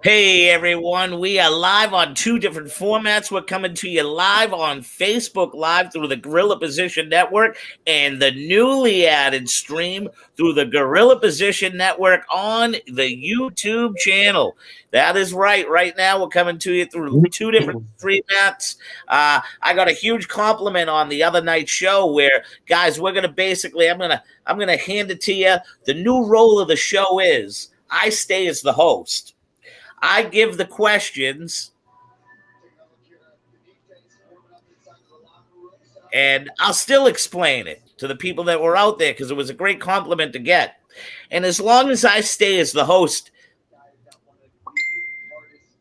Hey everyone, we are live on two different formats. We're coming to you live on Facebook Live through the Gorilla Position Network and the newly added stream through the Gorilla Position Network on the YouTube channel. That is right. Right now, we're coming to you through two different formats. I got a huge compliment on the other night's show where, guys, we're gonna basically, I'm gonna hand it to you. The new role of the show is I stay as the host. I give the questions, and I'll still explain it to the people that were out there because it was a great compliment to get. And as long as I stay as the host,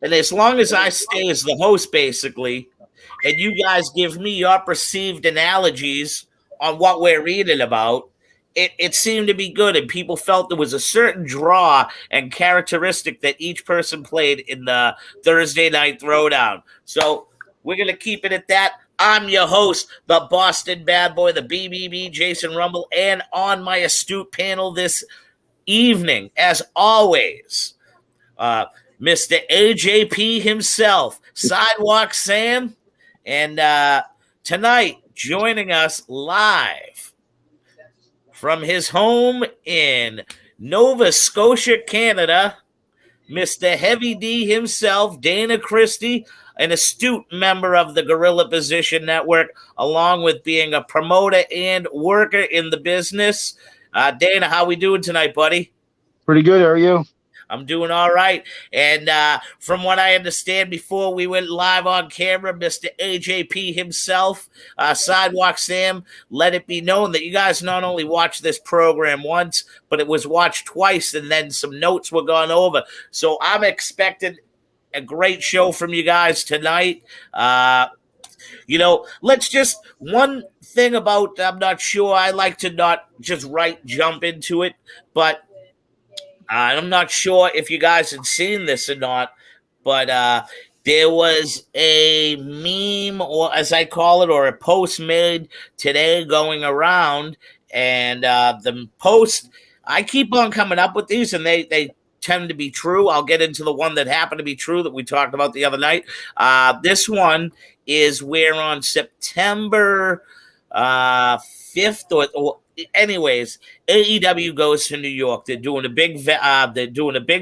and as long as I stay as the host, basically, and you guys give me your perceived analogies on what we're reading about, it seemed to be good, and people felt there was a certain draw and characteristic that each person played in the Thursday night throwdown. So we're gonna keep it at that. I'm your host, the Boston Bad Boy, the BBB, Jason Rumble, and on my astute panel this evening, as always, uh, Mr. AJP himself, Sidewalk Sam, and tonight joining us live from his home in Nova Scotia, Canada, Mr. Heavy D himself, Dana Christie, an astute member of the Gorilla Position Network, along with being a promoter and worker in the business. Dana, how we doing tonight, buddy? Pretty good. How are you? I'm doing all right. And from what I understand, before we went live on camera, Mr. AJP himself, Sidewalk Sam, let it be known that you guys not only watched this program once, but it was watched twice, and then some notes were gone over. So I'm expecting a great show from you guys tonight. Let's just one thing about, I'm not sure, I like to not just jump into it, but I'm not sure if you guys had seen this or not, but there was a meme, or as I call it, or a post made today going around. And the post, I keep on coming up with these, and they tend to be true. I'll get into the one that happened to be true that we talked about the other night. This one is where on September 5th or anyways, AEW goes to New York. They're doing a big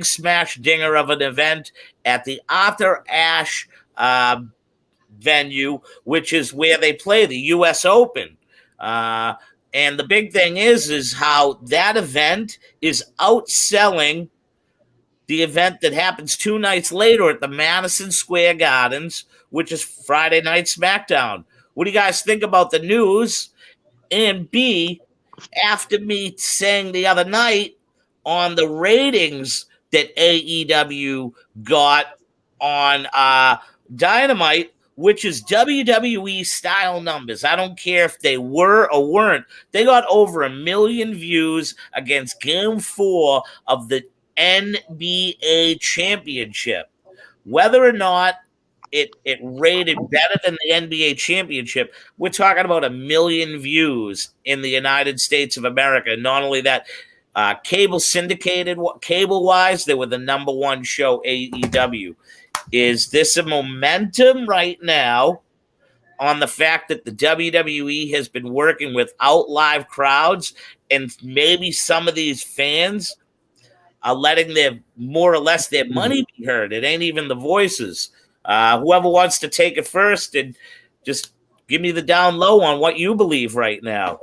smash dinger of an event at the Arthur Ashe venue, which is where they play the U.S. Open. And the big thing is how that event is outselling the event that happens 2 nights later at the Madison Square Gardens, which is Friday Night SmackDown. What do you guys think about the news? And B, after me saying the other night on the ratings that AEW got on Dynamite, which is WWE style numbers. I don't care if they were or weren't. They got over 1 million views against Game 4 of the NBA Championship. Whether or not it rated better than the NBA championship, we're talking about 1 million views in the United States of America. Not only that, cable syndicated, cable-wise, they were the number one show, AEW. Is this a momentum right now on the fact that the WWE has been working without live crowds, and maybe some of these fans are letting their more or less their money be heard? It ain't even the voices. Whoever wants to take it first and just give me the down low on what you believe right now.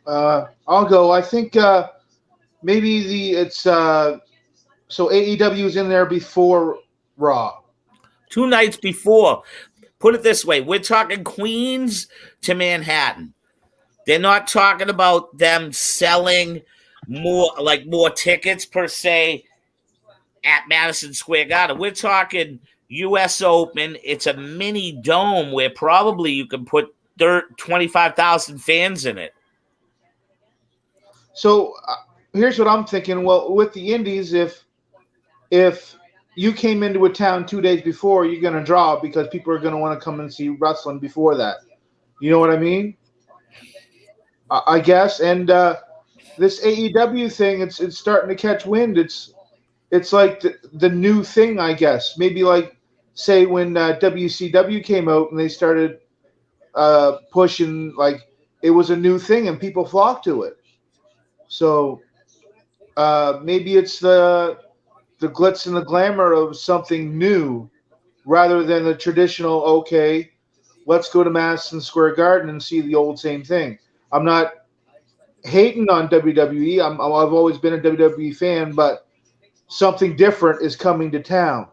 I'll go. I think maybe so AEW is in there before Raw. 2 nights before. Put it this way, we're talking Queens to Manhattan. They're not talking about them selling more tickets per se at Madison Square Garden. We're talking U.S. Open. It's a mini dome where probably you can put 25,000 fans in it. So here's what I'm thinking. Well, with the Indies, if you came into a town 2 days before, you're going to draw because people are going to want to come and see wrestling before that. You know what I mean? I guess. And this AEW thing, it's starting to catch wind. it's like the new thing, I guess. Maybe like say when WCW came out and they started pushing, like it was a new thing and people flocked to it. So maybe it's the glitz and the glamour of something new rather than the traditional. Okay, let's go to Madison Square Garden and see the old same thing. I'm not hating on WWE. I've always been a WWE fan, but something different is coming to town.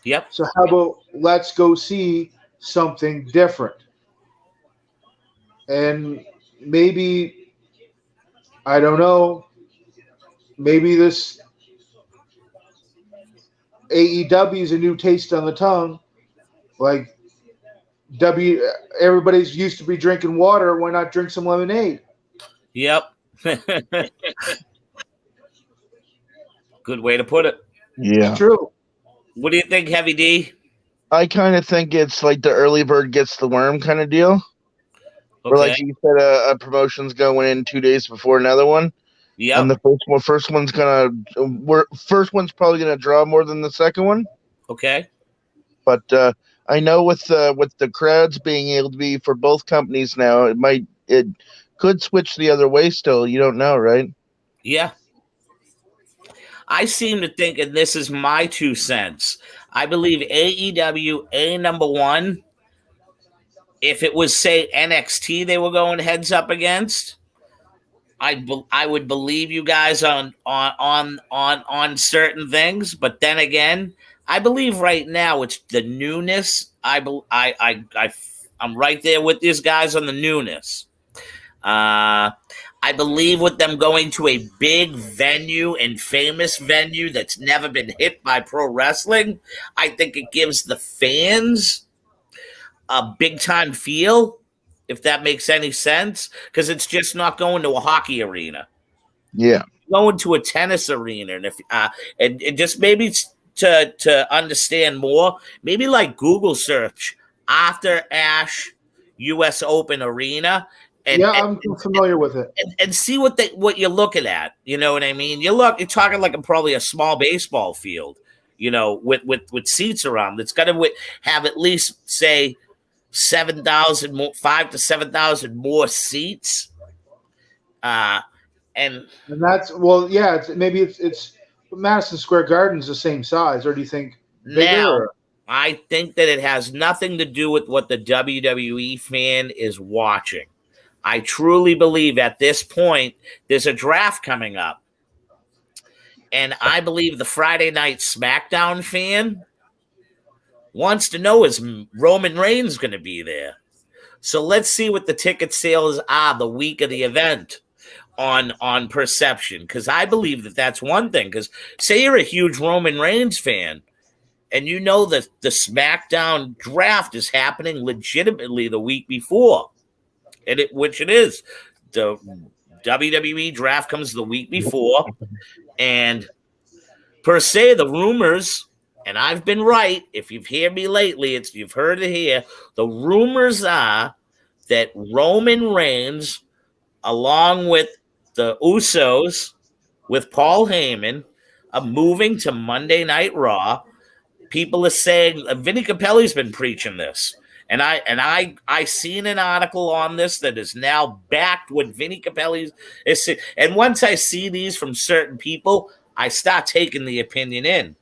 Yep. So how about let's go see something different? And maybe, I don't know, maybe this AEW is a new taste on the tongue. Like W everybody's used to be drinking water, why not drink some lemonade? Yep. Good way to put it. Yeah. It's true. What do you think, Heavy D? I kind of think it's like the early bird gets the worm kind of deal. Okay. Where, like you said, a promotion's going in 2 days before another one. Yeah. And the first one's probably gonna draw more than the second one. Okay. But I know with the crowds being able to be for both companies now, it could switch the other way. Still, you don't know, right? Yeah. I seem to think, and this is my 2 cents, I believe AEW, number one, if it was, say, NXT they were going heads up against, I would believe you guys on certain things, but then again, I believe right now it's the newness. I'm right there with these guys on the newness. I believe with them going to a big venue and famous venue that's never been hit by pro wrestling, I think it gives the fans a big time feel, if that makes any sense, because it's just not going to a hockey arena. Yeah. Going to a tennis arena, and if and just maybe to understand more, maybe like Google search after Ash U.S. Open Arena, and Yeah, I'm familiar with it. and see what you're looking at. You know what I mean? You're talking like probably a small baseball field, with seats around. It's got to have at least say 7,000 more, 5,000 to 7,000 more seats. And that's yeah. Maybe it's Madison Square Garden's the same size, or do you think bigger? now, I think that it has nothing to do with what the WWE fan is watching. I truly believe at this point there's a draft coming up, and I believe the Friday Night SmackDown fan wants to know, is Roman Reigns going to be there? So let's see what the ticket sales are the week of the event on perception, because I believe that that's one thing. Because say you're a huge Roman Reigns fan, and you know that the SmackDown draft is happening legitimately the week before, which it is. The WWE draft comes the week before, and per se, the rumors, and I've been right. If you've heard me lately, you've heard it here. The rumors are that Roman Reigns, along with the Usos, with Paul Heyman, are moving to Monday Night Raw. People are saying Vinny Capelli's been preaching this, and I seen an article on this that is now backed what Vinny Capelli is. And once I see these from certain people, I start taking the opinion in.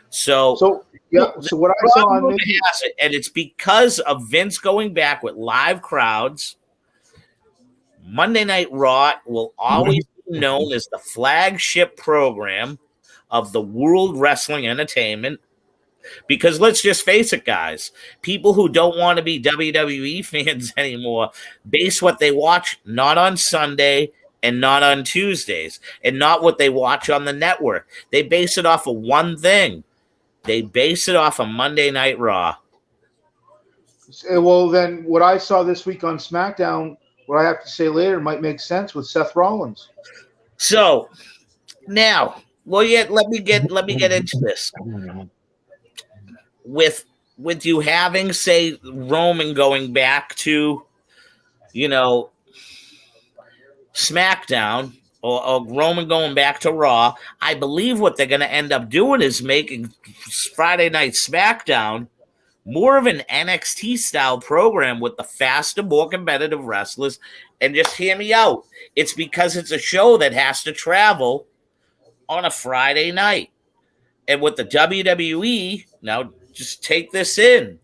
So yeah. So what I saw on and it's because of Vince going back with live crowds. Monday Night Raw will always be known as the flagship program of the World Wrestling Entertainment. Because let's just face it, guys, people who don't want to be WWE fans anymore base what they watch not on Sunday and not on Tuesdays and not what they watch on the network. They base it off of one thing. They base it off of Monday Night Raw. Well, then what I saw this week on SmackDown, what I have to say later might make sense with Seth Rollins. So now, well, yeah, let me get into this. With you having, say, Roman going back to, SmackDown, or Roman going back to Raw, I believe what they're going to end up doing is making Friday Night SmackDown more of an NXT style program with the faster, more competitive wrestlers. And just hear me out. It's because it's a show that has to travel on a Friday night. And with the WWE, now just take this in.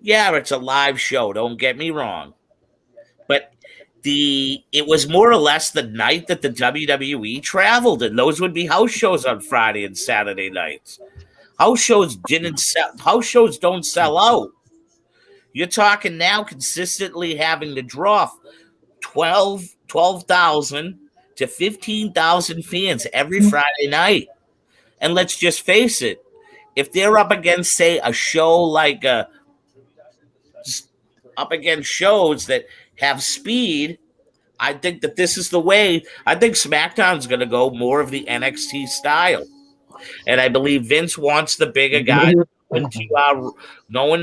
Yeah, it's a live show, don't get me wrong. But it was more or less the night that the WWE traveled, and those would be house shows on Friday and Saturday nights. House shows don't sell out. You're talking now consistently having to draw 12,000 to 15,000 fans every Friday night. And let's just face it, if they're up against, say, a show like up against shows that have speed, I think that this is the way. I think SmackDown's going to go more of the NXT style. And I believe Vince wants the bigger guys going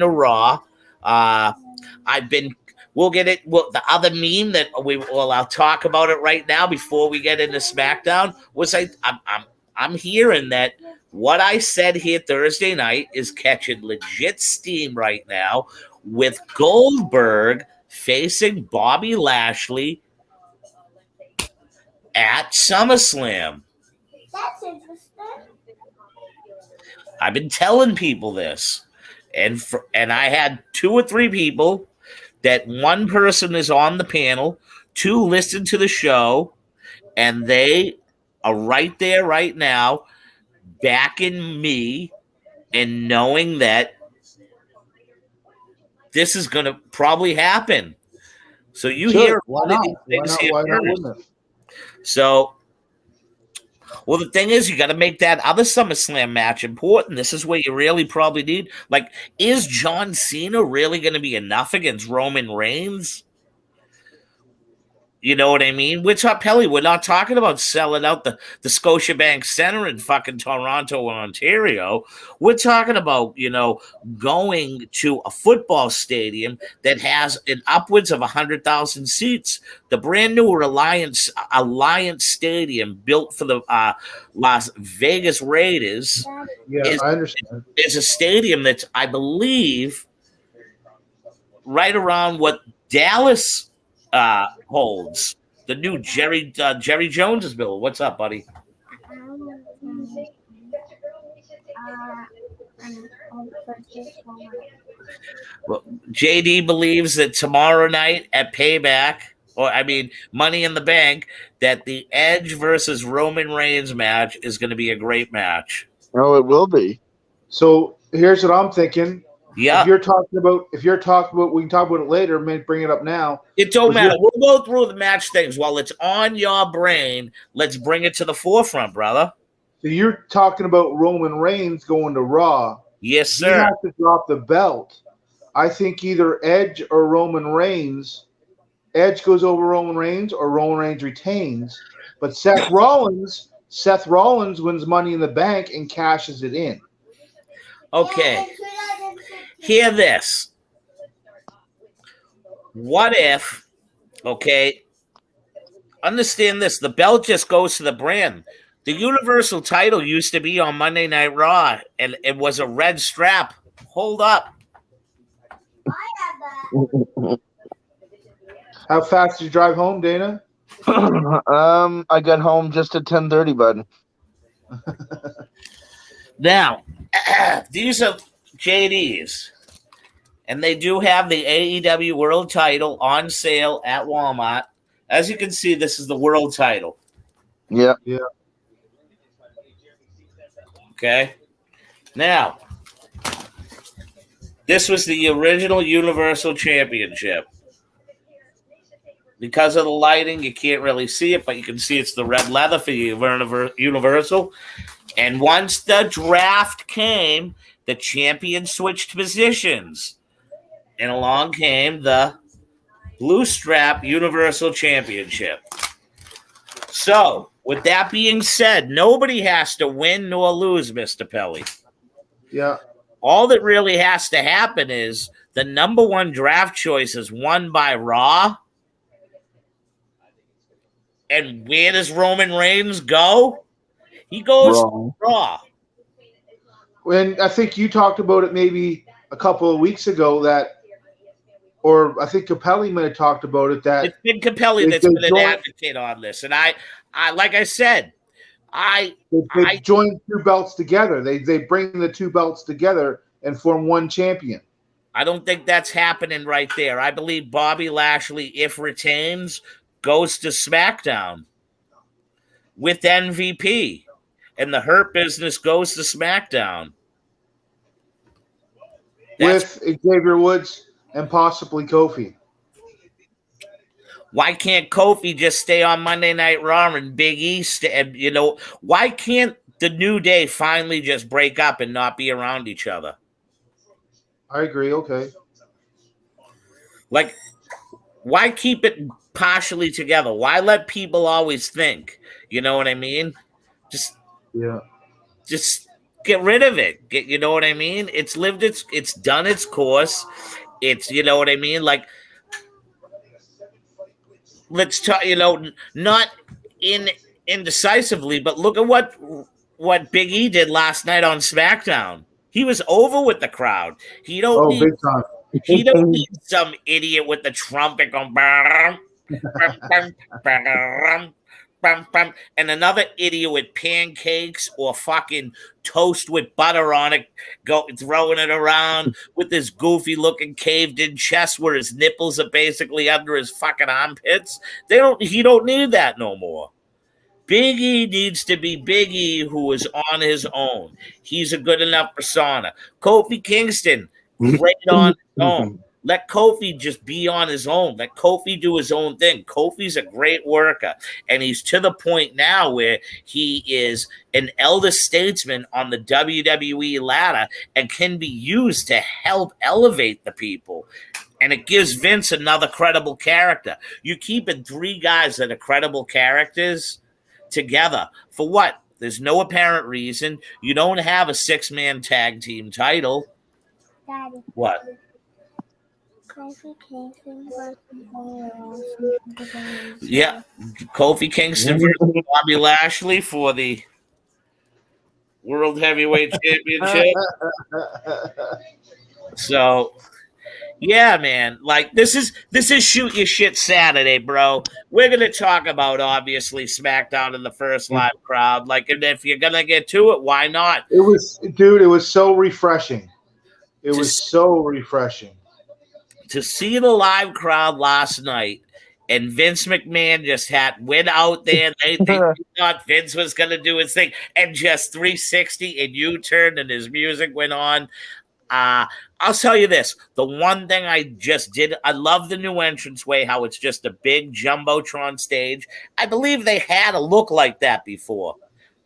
to Raw. We'll get it. Well, the other meme that I'll talk about it right now before we get into SmackDown was I'm hearing that what I said here Thursday night is catching legit steam right now with Goldberg facing Bobby Lashley at SummerSlam. That's interesting. I've been telling people this, and I had 2 or 3 people that one person is on the panel, 2 listen to the show, and they are right there right now backing me and knowing that this is going to probably happen. So you hear why not? Why not wouldn't it? So, well, the thing is, you got to make that other SummerSlam match important. This is where you really probably need. Like, is John Cena really going to be enough against Roman Reigns? You know what I mean? We're not talking about selling out the Scotiabank Center in fucking Toronto and Ontario. We're talking about, going to a football stadium that has an upwards of 100,000 seats. The brand new Alliance Stadium built for the Las Vegas Raiders. Yeah, I understand. It's a stadium that's, I believe, right around what Dallas holds. The new Jerry Jones's bill. What's up, buddy? Well, JD believes that tomorrow night at Payback, Money in the Bank, that the Edge versus Roman Reigns match is going to be a great match. Oh, it will be. So here's what I'm thinking. Yeah. If you're talking about, we can talk about it later. Maybe bring it up now. It don't matter. We'll go through the match things while it's on your brain. Let's bring it to the forefront, brother. So you're talking about Roman Reigns going to Raw. Yes, sir. He has to drop the belt. I think either Edge or Roman Reigns. Edge goes over Roman Reigns or Roman Reigns retains. But Seth Rollins wins Money in the Bank and cashes it in. Okay. Hear this. What if, understand this, the belt just goes to the brand. The Universal title used to be on Monday Night Raw, and it was a red strap. Hold up. How fast did you drive home, Dana? I got home just at 10:30, bud. Now, these are JDs, and they do have the AEW World title on sale at Walmart. As you can see, this is the World title. Yeah. Yeah. Okay. Now, this was the original Universal Championship. Because of the lighting, you can't really see it, but you can see it's the red leather for Universal. And once the draft came, the champion switched positions. And along came the blue strap Universal Championship. So, with that being said, nobody has to win nor lose, Mr. Pelly. Yeah. All that really has to happen is the number one draft choice is won by Raw And where does Roman Reigns go? He goes Wrong. Raw. And I think you talked about it maybe a couple of weeks ago or I think Capelli might have talked about it that It's been Capelli they that's been an joined, advocate on this, and I like I said, I they joined two belts together. They bring the two belts together and form one champion. I don't think that's happening right there. I believe Bobby Lashley, if retains, goes to SmackDown with MVP, and the Hurt Business goes to SmackDown. With Xavier Woods and possibly Kofi. Why can't Kofi just stay on Monday Night Raw and Big East? And why can't the New Day finally just break up and not be around each other? I agree. Okay. Like, why keep it partially together? Why let people always think? You know what I mean? Just get rid of it. You know what I mean? It's done its course. It's, you know what I mean? Like, let's talk, not indecisively, but look at what Big E did last night on SmackDown. He was over with the crowd. He don't big time. He don't need some idiot with the trumpet going and another idiot with pancakes or fucking toast with butter on it, throwing it around with this goofy looking caved in chest where his nipples are basically under his fucking armpits. He don't need that no more. Big E needs to be Big E, who is on his own. He's a good enough persona. Kofi Kingston, great on his own. Let Kofi just be on his own. Let Kofi do his own thing. Kofi's a great worker. And he's to the point now where he is an elder statesman on the WWE ladder and can be used to help elevate the people. And it gives Vince another credible character. You keeping three guys that are credible characters together. For what? There's no apparent reason. You don't have a 6-man tag team title. Daddy. What? Kofi Kingston versus Yeah, Kofi Kingston versus Bobby Lashley for the World Heavyweight Championship. So, yeah, man, like this is Shoot Your Shit Saturday, bro. We're gonna talk about obviously SmackDown in the first live crowd. Like, and if you're gonna get to it, why not? It was so refreshing. It was so refreshing to see the live crowd last night, and Vince McMahon just went out there. They thought Vince was going to do his thing, and just 360 and U-turn, and his music went on. I'll tell you this. The one thing I just did, I love the new entranceway, how it's just a big Jumbotron stage. I believe they had a look like that before.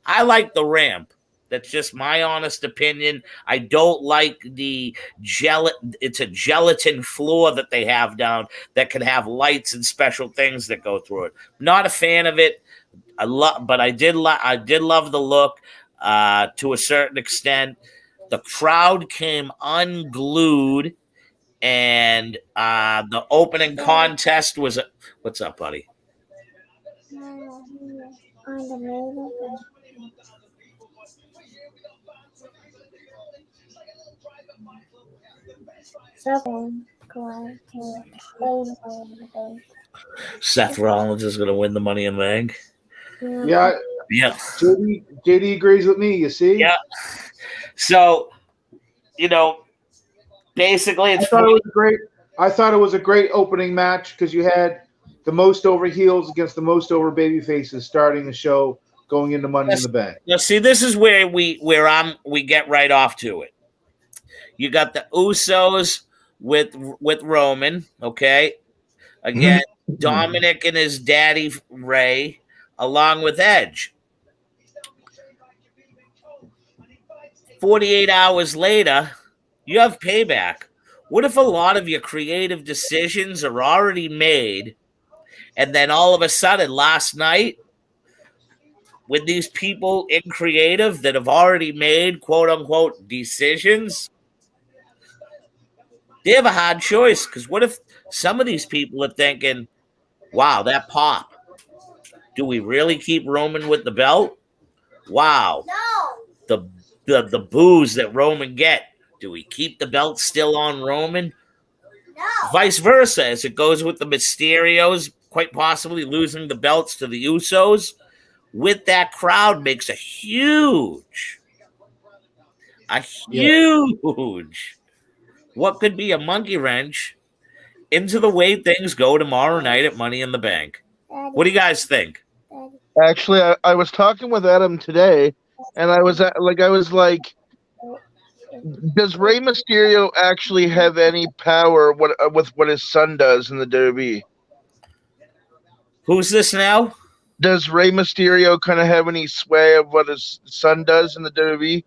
I like the ramp. That's just my honest opinion. I don't like the it's a gelatin floor that they have down that can have lights and special things that go through it. Not a fan of it. But I did love the look to a certain extent. The crowd came unglued, and the opening contest was what's up, buddy? Seth Rollins is going to win the Money in the Bank. Yeah. JD agrees with me. You see? Yeah. So, basically, it's I thought it was a great opening match because you had the most over heels against the most over baby faces starting the show, going into Money in the Bank. Now, see, this is where we get right off to it. You got the Usos with Roman, okay? Again, Dominic and his daddy Ray, along with Edge. 48 hours later, you have Payback. What if a lot of your creative decisions are already made, and then all of a sudden last night, with these people in creative that have already made quote-unquote decisions, they have a hard choice, because what if some of these people are thinking, wow, that pop. Do we really keep Roman with the belt? Wow. The the boos that Roman get. Do we keep the belt still on Roman? Vice versa, as it goes with the Mysterios, quite possibly losing the belts to the Usos. With that crowd makes a huge, what could be a monkey wrench into the way things go tomorrow night at Money in the Bank. What do you guys think? Actually, I was talking with Adam today, and I was like, does Rey Mysterio actually have any power with what his son does in the WWE? Who's this now? Does Rey Mysterio kind of have any sway of what his son does in the WWE?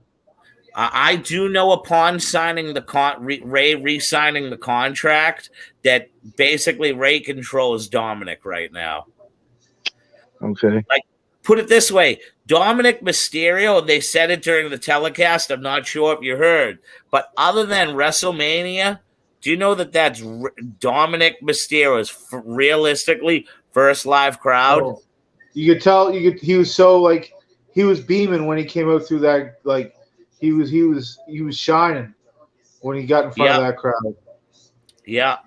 I do know upon signing the Ray re-signing the contract that basically Ray controls Dominic right now. Okay. Like, put it this way, Dominic Mysterio, they said it during the telecast, I'm not sure if you heard, but other than WrestleMania, do you know that that's Dominic Mysterio's realistically first live crowd? Oh. You could tell he was so like he was beaming when he came out through that, like he was shining when he got in front of that crowd. Yeah.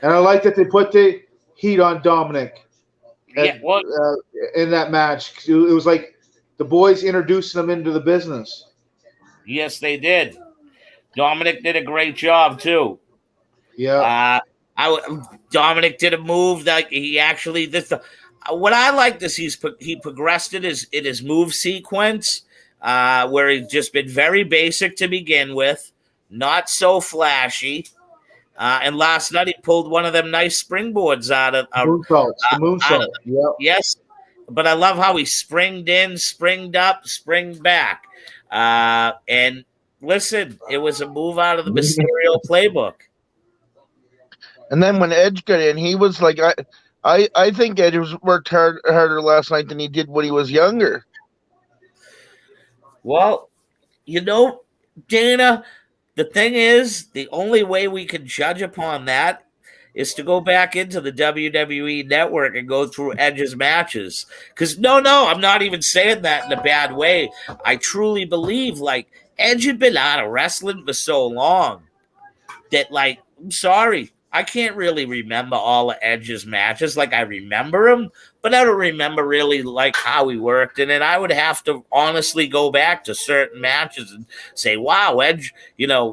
And I like that they put the heat on Dominic in that match. It was like the boys introducing him into the business. Yes, they did. Dominic did a great job too. Yeah. Dominic did a move that he actually what I liked is he progressed in his move sequence, where he's just been very basic to begin with, not so flashy. And last night he pulled one of them nice springboards out of the moonsault. Yeah. Yes, but I love how he springed in, springed up, springed back. And listen, it was a move out of the Mysterio playbook. And then when Edge got in, he was like, I think Edge worked harder last night than he did when he was younger. Well, Dana, the thing is, the only way we can judge upon that is to go back into the WWE network and go through Edge's matches. Because no, I'm not even saying that in a bad way. I truly believe, like, Edge had been out of wrestling for so long that, like, I'm sorry, I can't really remember all of Edge's matches. Like, I remember him, but I don't remember really like how he worked in it. I would have to honestly go back to certain matches and say, wow, Edge,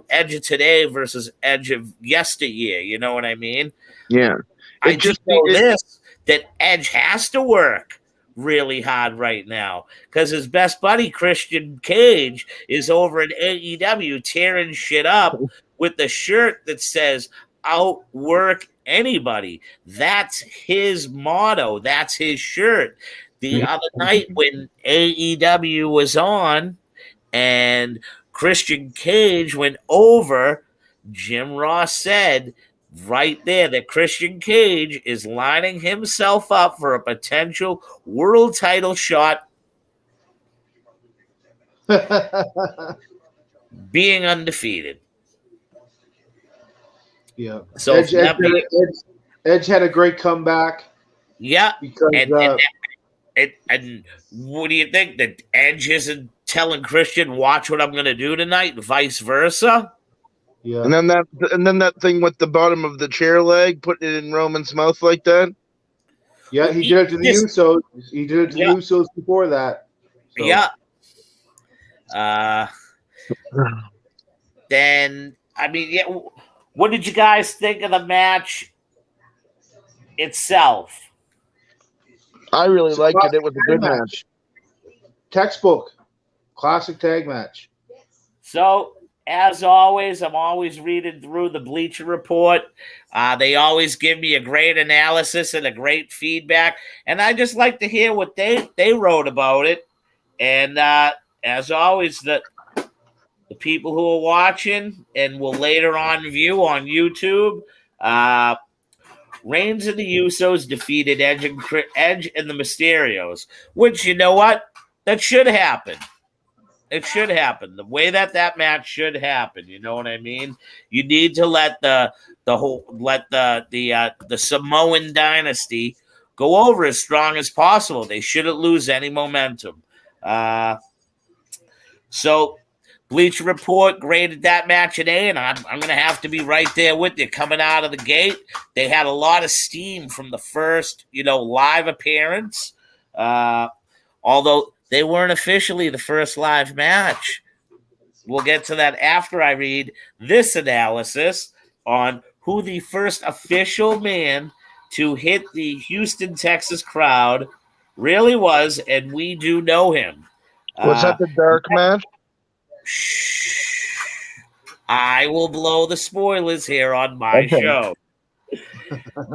Edge of today versus Edge of yesteryear. You know what I mean? Yeah. I just know this, that Edge has to work really hard right now because his best buddy, Christian Cage, is over in AEW tearing shit up with the shirt that says, outwork anybody. That's his motto. That's his shirt. The other night when AEW was on and Christian Cage went over, Jim Ross said right there that Christian Cage is lining himself up for a potential world title shot, being undefeated. Yeah. So Edge had a great comeback. Yeah. Because, and what do you think? That Edge isn't telling Christian, watch what I'm going to do tonight, vice versa? Yeah. And then that thing with the bottom of the chair leg, putting it in Roman's mouth like that. Yeah, he did it to the Usos. He did it to the Usos before that. So. Yeah. Then, I mean, what did you guys think of the match itself? I really liked it. It was a good match. Textbook. Classic tag match. So, as always, I'm always reading through the Bleacher Report. They always give me a great analysis and a great feedback. And I just like to hear what they wrote about it. And as always, the people who are watching and will later on view on YouTube, Reigns and the Usos defeated Edge and the Mysterios, which, you know what? That should happen. It should happen. The way that match should happen. You know what I mean? You need to let the Samoan dynasty go over as strong as possible. They shouldn't lose any momentum. So Bleacher Report graded that match an A, and I'm going to have to be right there with you. Coming out of the gate, they had a lot of steam from the first, live appearance, although they weren't officially the first live match. We'll get to that after I read this analysis on who the first official man to hit the Houston, Texas crowd really was, and we do know him. Was that the dark match? I will blow the spoilers here on my show.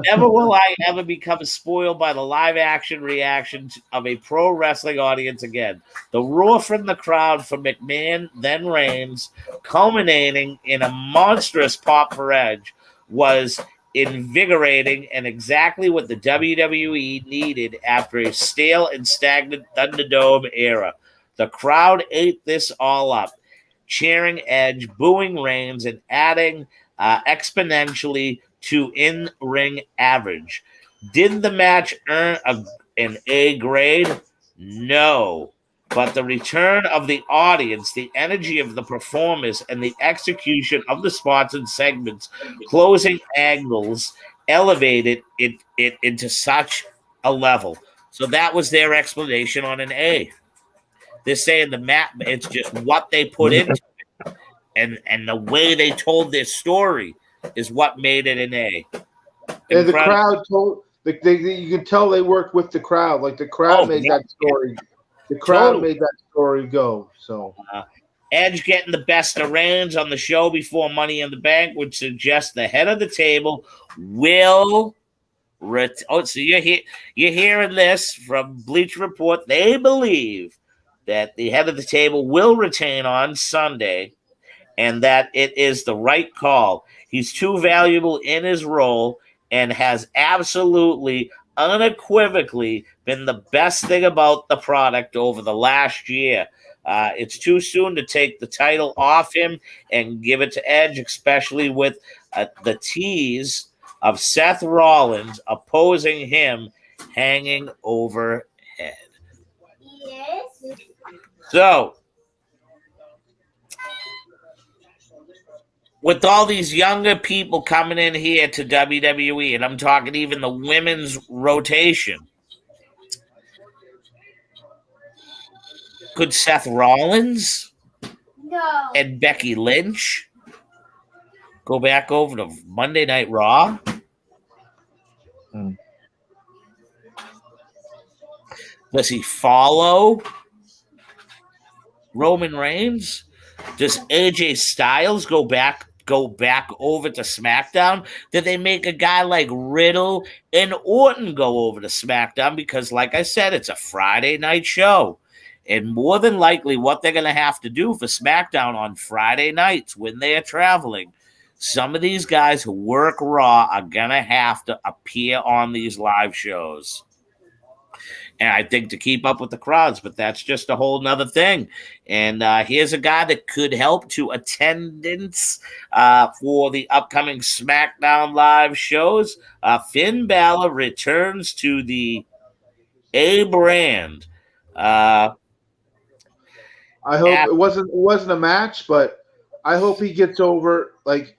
Never will I ever become spoiled by the live action reactions of a pro wrestling audience again. The roar from the crowd for McMahon, then Reigns, culminating in a monstrous pop for Edge, was invigorating and exactly what the WWE needed after a stale and stagnant Thunderdome era. The crowd ate this all up, cheering Edge, booing Reigns, and adding exponentially to in-ring average. Did the match earn an A grade? No. But the return of the audience, the energy of the performers, and the execution of the spots and segments, closing angles, elevated it into such a level. So that was their explanation on an A. They're saying the map, it's just what they put into it. And the way they told their story is what made it an A. And the crowd told, you can tell they worked with the crowd. Like the crowd made that story. The crowd made that story go. So Edge getting the best of Reigns on the show before Money in the Bank would suggest the head of the table will. So you're hearing this from Bleacher Report. They believe that the head of the table will retain on Sunday, and that it is the right call. He's too valuable in his role and has absolutely, unequivocally been the best thing about the product over the last year. It's too soon to take the title off him and give it to Edge, especially with the tease of Seth Rollins opposing him hanging overhead. Yes. So, with all these younger people coming in here to WWE, and I'm talking even the women's rotation, could Seth Rollins and Becky Lynch go back over to Monday Night Raw? Does he follow Roman Reigns? Does AJ Styles go back over to SmackDown? Did they make a guy like Riddle and Orton go over to SmackDown? Because, like I said, it's a Friday night show. And more than likely, what they're going to have to do for SmackDown on Friday nights when they are traveling, some of these guys who work Raw are going to have to appear on these live shows. And I think to keep up with the crowds, but that's just a whole nother thing. And here's a guy that could help to attendance for the upcoming SmackDown live shows. Finn Balor returns to the A brand. I hope it wasn't a match, but I hope he gets over. Like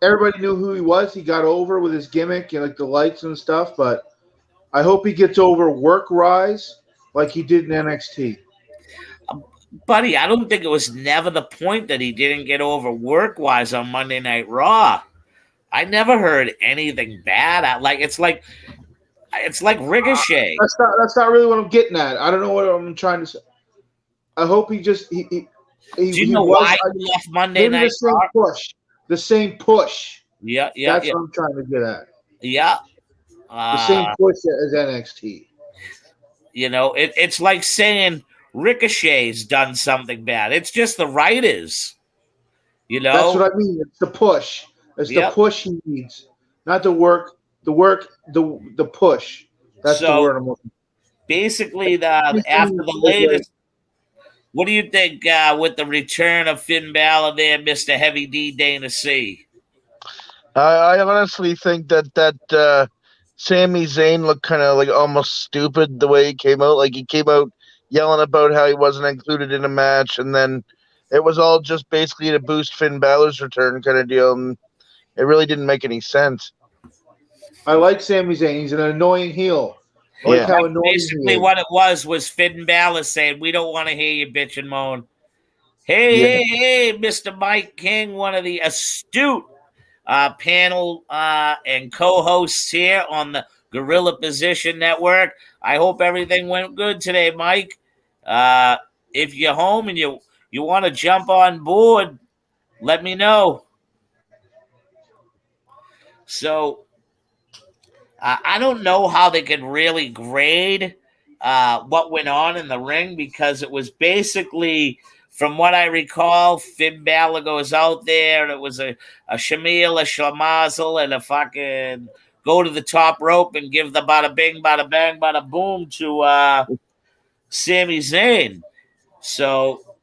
everybody knew who he was. He got over with his gimmick and like the lights and stuff, but I hope he gets over work-wise like he did in NXT. Buddy, I don't think it was never the point that he didn't get over work-wise on Monday Night Raw. I never heard anything bad. It's like Ricochet. That's not really what I'm getting at. I don't know what I'm trying to say. I hope he just he Do you know why he left Monday Night Raw? The same push. Yeah. That's what I'm trying to get at. Yeah. The same push as NXT. It's like saying Ricochet's done something bad. It's just the writers. That's what I mean. It's the push. It's the push he needs, not the work. The push. That's the word I'm looking for. Basically, after the latest. What do you think with the return of Finn Balor there, Mr. Heavy D Dana C? I honestly think that Sami Zayn looked kind of like almost stupid the way he came out. Like he came out yelling about how he wasn't included in a match, and then it was all just basically to boost Finn Balor's return kind of deal. And it really didn't make any sense. I like Sami Zayn. He's an annoying heel. I like Yeah. how annoying Basically, he is. what it was Finn Balor saying, "We don't want to hear you bitch and moan." Yeah. Hey, Mr. Mike King, one of the astute panel and co-hosts here on the Gorilla Position Network. I hope everything went good today, Mike. If you're home and you want to jump on board, let me know. So I don't know how they could really grade what went on in the ring because it was basically, from what I recall, Finn Balor goes out there and it was a shamil, a shlamazel, and a fucking go to the top rope and give the bada bing, bada bang, bada boom to Sami Zayn. So,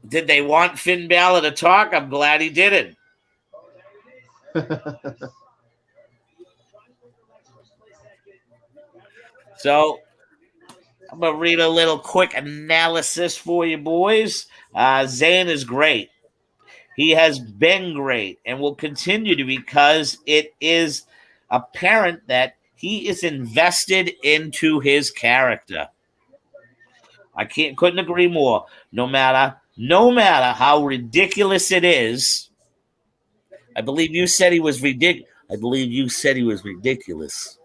did they want Finn Balor to talk? I'm glad he didn't. So, I'm going to read a little quick analysis for you, boys. Zayn is great. He has been great and will continue to because it is apparent that he is invested into his character. I couldn't agree more. No matter how ridiculous it is, I believe you said he was ridiculous. I believe you said he was ridiculous.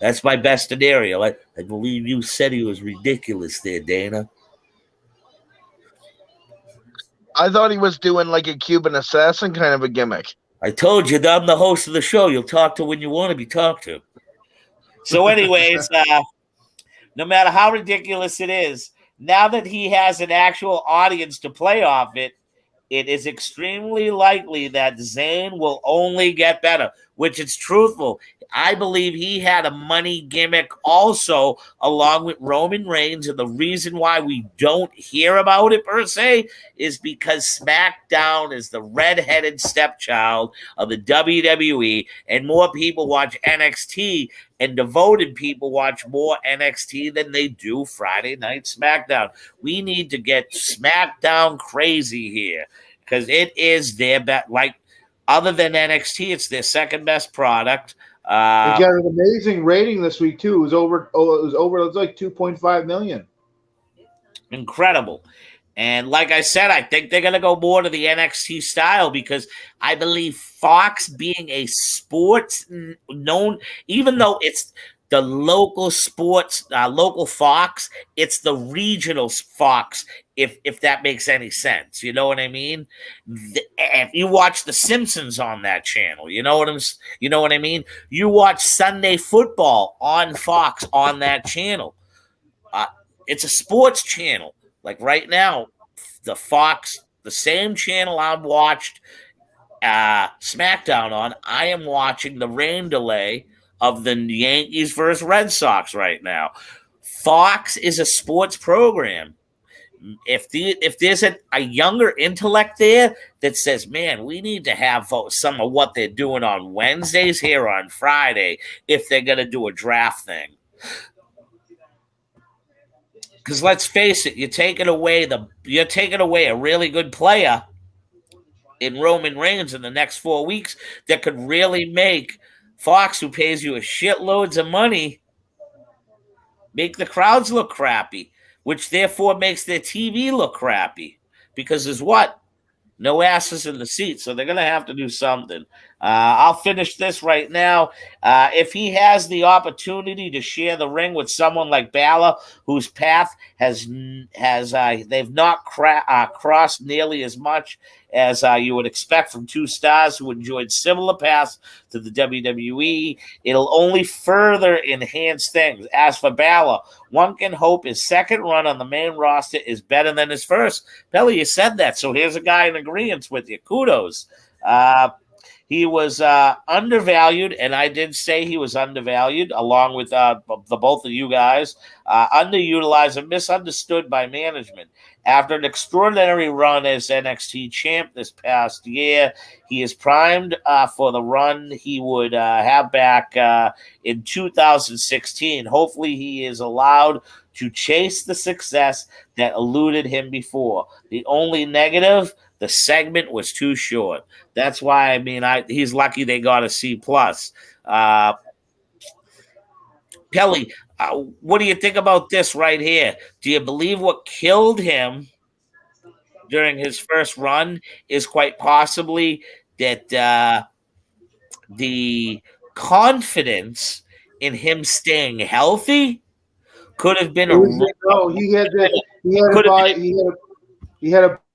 That's my best scenario. I believe you said he was ridiculous there, Dana. I thought he was doing like a Cuban assassin kind of a gimmick. I told you that I'm the host of the show. You'll talk to when you want to be talked to. So, anyways, no matter how ridiculous it is, now that he has an actual audience to play off it, it is extremely likely that Zayn will only get better, which is truthful. I believe he had a money gimmick also, along with Roman Reigns. And the reason why we don't hear about it per se is because SmackDown is the redheaded stepchild of the WWE, and more people watch NXT, and devoted people watch more NXT than they do Friday Night SmackDown. We need to get SmackDown crazy here because it is their best. Like, other than NXT, it's their second best product. It got an amazing rating this week too. It was over. It was like 2.5 million. Incredible. And like I said, I think they're going to go more to the NXT style because I believe Fox, being a sports known, even though it's the local sports, local Fox, it's the regional Fox, if that makes any sense. You know what I mean? If you watch The Simpsons on that channel, you know what I mean? You watch Sunday football on Fox on that channel. It's a sports channel. Like right now, the Fox, the same channel I've watched SmackDown on, I am watching the rain delay of the Yankees versus Red Sox right now. Fox is a sports program. If there's a younger intellect there that says, man, we need to have some of what they're doing on Wednesdays here on Friday if they're going to do a draft thing. Because let's face it, you're taking away a really good player in Roman Reigns in the next 4 weeks that could really make Fox, who pays you a shitloads of money, make the crowds look crappy, which therefore makes their TV look crappy. Because there's what? No asses in the seat, so they're going to have to do something. I'll finish this right now. If he has the opportunity to share the ring with someone like Balor, whose path they've not crossed nearly as much as you would expect from two stars who enjoyed similar paths to the WWE, it'll only further enhance things. As for Balor, one can hope his second run on the main roster is better than his first. Belly, you said that, so here's a guy in agreement with you. Kudos. He was undervalued, and I did say he was undervalued, along with the both of you guys. Underutilized and misunderstood by management. After an extraordinary run as NXT champ this past year, he is primed for the run he would have back in 2016. Hopefully, he is allowed to chase the success that eluded him before. The only negative, the segment was too short. That's why he's lucky they got a C plus. Kelly, what do you think about this right here? Do you believe what killed him during his first run is quite possibly that the confidence in him staying healthy could have been No, he had to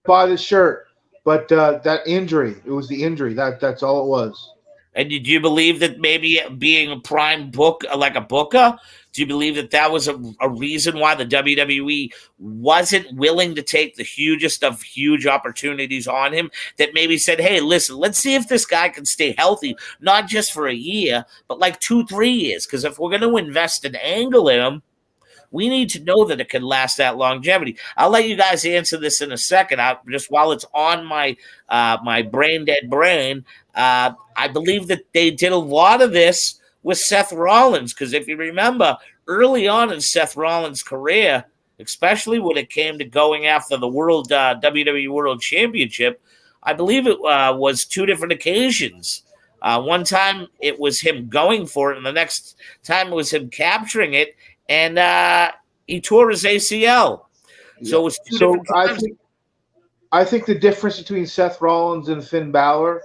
buy the shirt, but that injury, it was the injury. That's all it was. And did you believe that maybe being a prime book, like a booker, do you believe that that was a reason why the WWE wasn't willing to take the hugest of huge opportunities on him? That maybe said, hey, listen, let's see if this guy can stay healthy, not just for a year, but like 2-3 years. Because if we're going to invest an angle in him, we need to know that it can last that longevity. I'll let you guys answer this in a second. Just while it's on my my brain dead brain, I believe that they did a lot of this with Seth Rollins, because if you remember, early on in Seth Rollins' career, especially when it came to going after the WWE World Championship, I believe it was 2 different occasions. One time it was him going for it, and the next time it was him capturing it, and he tore his ACL. So it was 2 different times. I think the difference between Seth Rollins and Finn Balor,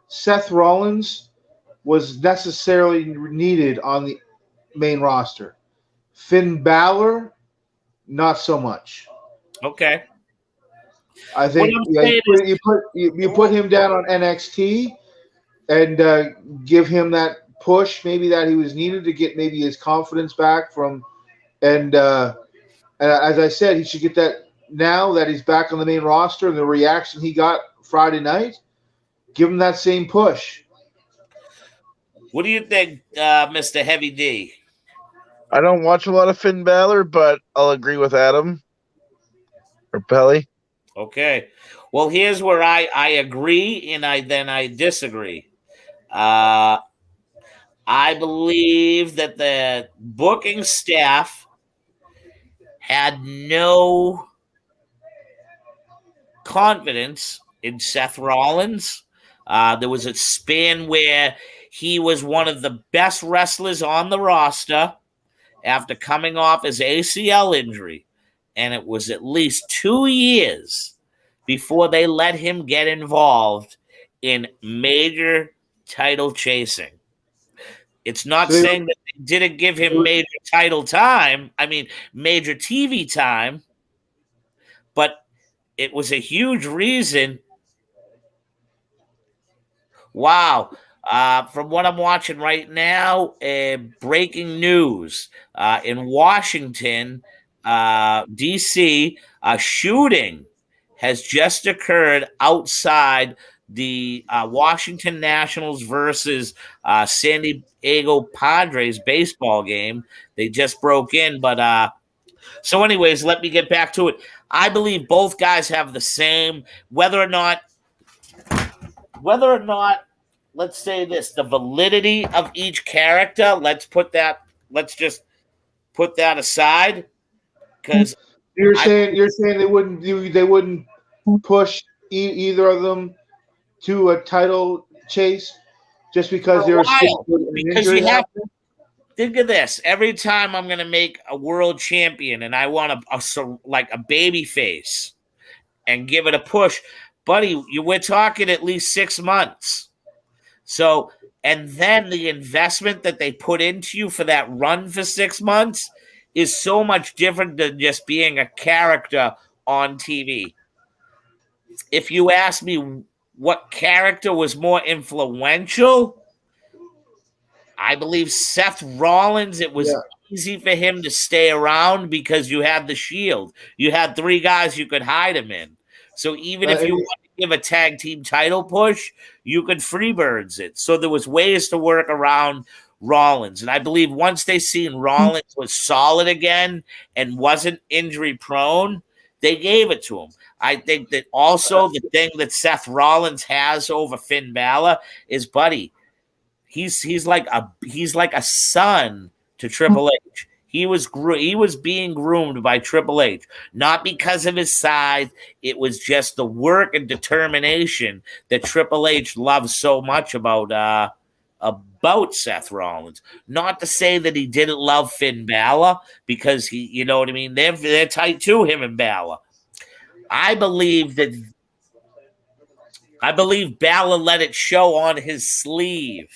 Seth Rollins was necessarily needed on the main roster. Finn Balor, not so much. Okay. I think you put him down on NXT and give him that push maybe that he was needed to get maybe his confidence back from, and as I said, he should get that now that he's back on the main roster and the reaction he got Friday night. Give him that same push. What do you think, Mr. Heavy D? I don't watch a lot of Finn Balor, but I'll agree with Adam or Pelly. Okay. Well, here's where I agree and I disagree. I believe that the booking staff had no confidence in Seth Rollins. There was a span where he was one of the best wrestlers on the roster after coming off his ACL injury, and it was at least 2 years before they let him get involved in major title chasing. It's not saying that they didn't give him major title time, major TV time, but it was a huge reason. Wow. From what I'm watching right now, breaking news in Washington, D.C., a shooting has just occurred outside the Washington Nationals versus San Diego Padres baseball game. They just broke in, but so anyways, let me get back to it. I believe both guys have the same, whether or not, let's say this, the validity of each character, let's just put that aside, because you're saying they wouldn't push either of them to a title chase just because they were because you have to think of this. Every time I'm going to make a world champion and I want a baby face and give it a push, buddy, we're talking at least 6 months. So, and then the investment that they put into you for that run for 6 months is so much different than just being a character on TV. If you ask me what character was more influential, I believe Seth Rollins. It was easy for him to stay around because you had the Shield. You had 3 guys you could hide him in. So even if you want to give a tag team title push, you could freebirds it. So there was ways to work around Rollins. And I believe once they seen Rollins was solid again and wasn't injury prone, they gave it to him. I think that also the thing that Seth Rollins has over Finn Balor is, buddy, he's like a son to Triple H. He was being groomed by Triple H, not because of his size. It was just the work and determination that Triple H loves so much about Seth Rollins. Not to say that he didn't love Finn Balor, because he, you know what I mean. They're tight too, him and Balor. I believe Balor let it show on his sleeve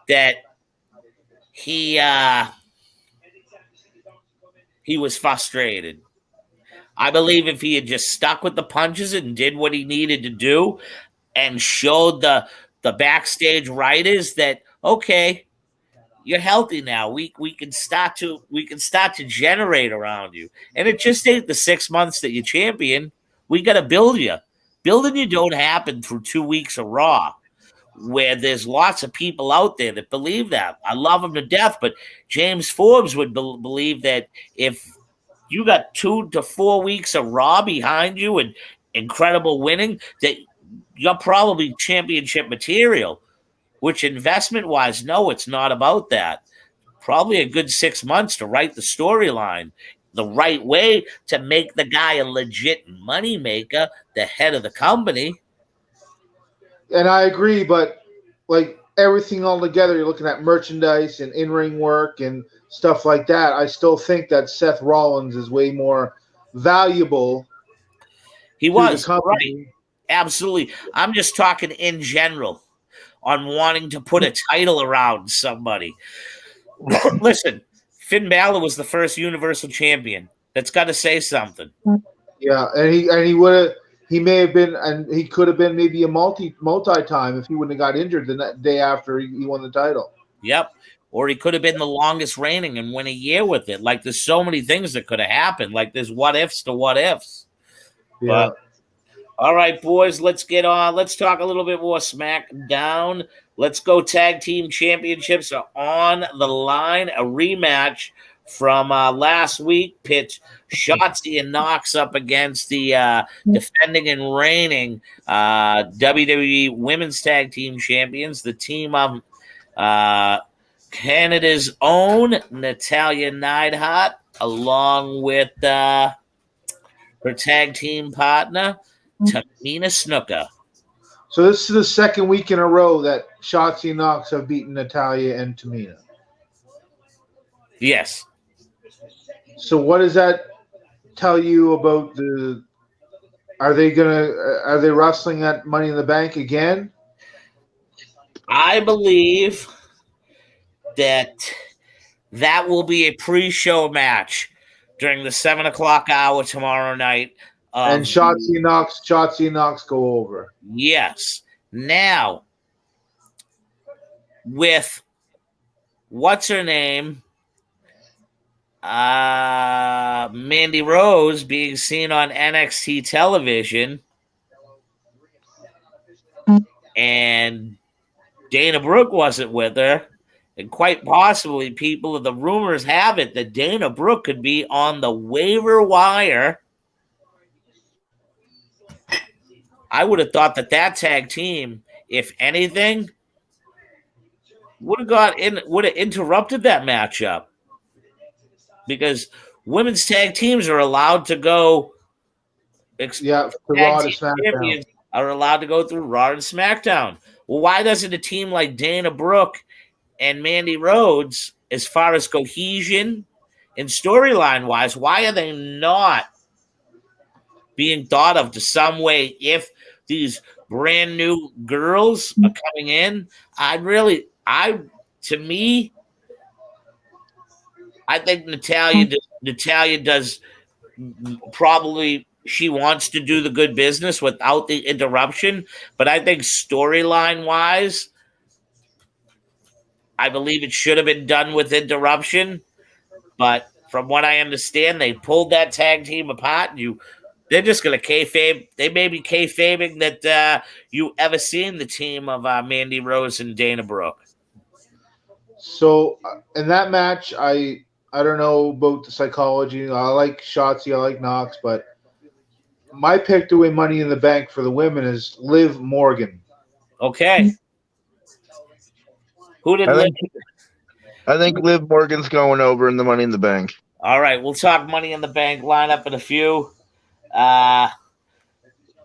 that he was frustrated. I believe if he had just stuck with the punches and did what he needed to do and showed the backstage writers that, okay, you're healthy now. We can start to generate around you. And it just ain't the 6 months that you're champion. We got to build you. Building you don't happen through 2 weeks of Raw, where there's lots of people out there that believe that. I love them to death, but James Forbes would believe that if you got 2 to 4 weeks of Raw behind you and incredible winning, that you're probably championship material. Which investment-wise, no, it's not about that. Probably a good 6 months to write the storyline the right way to make the guy a legit moneymaker, the head of the company. And I agree, but like everything all together, you're looking at merchandise and in-ring work and stuff like that. I still think that Seth Rollins is way more valuable. He was, right. Absolutely. I'm just talking in general on wanting to put a title around somebody. Listen, Finn Balor was the first Universal Champion. That's got to say something. Yeah, and he may have been, and he could have been maybe a multi-time if he wouldn't have got injured the day after he won the title. Yep. Or he could have been the longest reigning and win a year with it. Like, there's so many things that could have happened. Like, there's what ifs to what ifs. Yeah. But all right, boys, let's get on. Let's talk a little bit more SmackDown. Let's go. Tag team championships are on the line. A rematch from last week pits Shotzi and Knox up against the defending and reigning WWE Women's Tag Team Champions, the team of Canada's own Natalya Neidhart, along with her tag team partner, Tamina Snuka. So this is the second week in a row that Shotzi and Knox have beaten Natalya and Tamina. Yes. So what does that tell you about the? Are they wrestling at Money in the Bank again? I believe that will be a pre-show match during the 7 o'clock hour tomorrow night. And Shotzi and Knox go over. Yes. Now, with what's her name? Mandy Rose being seen on NXT television, and Dana Brooke wasn't with her, and quite possibly the rumors have it that Dana Brooke could be on the waiver wire. I would have thought that tag team, if anything, would have interrupted that matchup, because women's tag teams are allowed to go. Yeah, Raw to SmackDown are allowed to go through Raw and SmackDown. Well, why doesn't a team like Dana Brooke and Mandy Rhodes, as far as cohesion and storyline wise, why are they not being thought of to some way if these brand new girls are coming in? I think Natalya does probably, she wants to do the good business without the interruption, but I think storyline wise, I believe it should have been done with interruption. But from what I understand, they pulled that tag team apart, and They're just gonna kayfabe. They may be kayfabing that you ever seen the team of Mandy Rose and Dana Brooke. So in that match, I don't know about the psychology. I like Shotzi, I like Knox, but my pick to win Money in the Bank for the women is Liv Morgan. Okay. Who did I Liv? think Liv Morgan's going over in the Money in the Bank. All right, we'll talk Money in the Bank lineup in a few.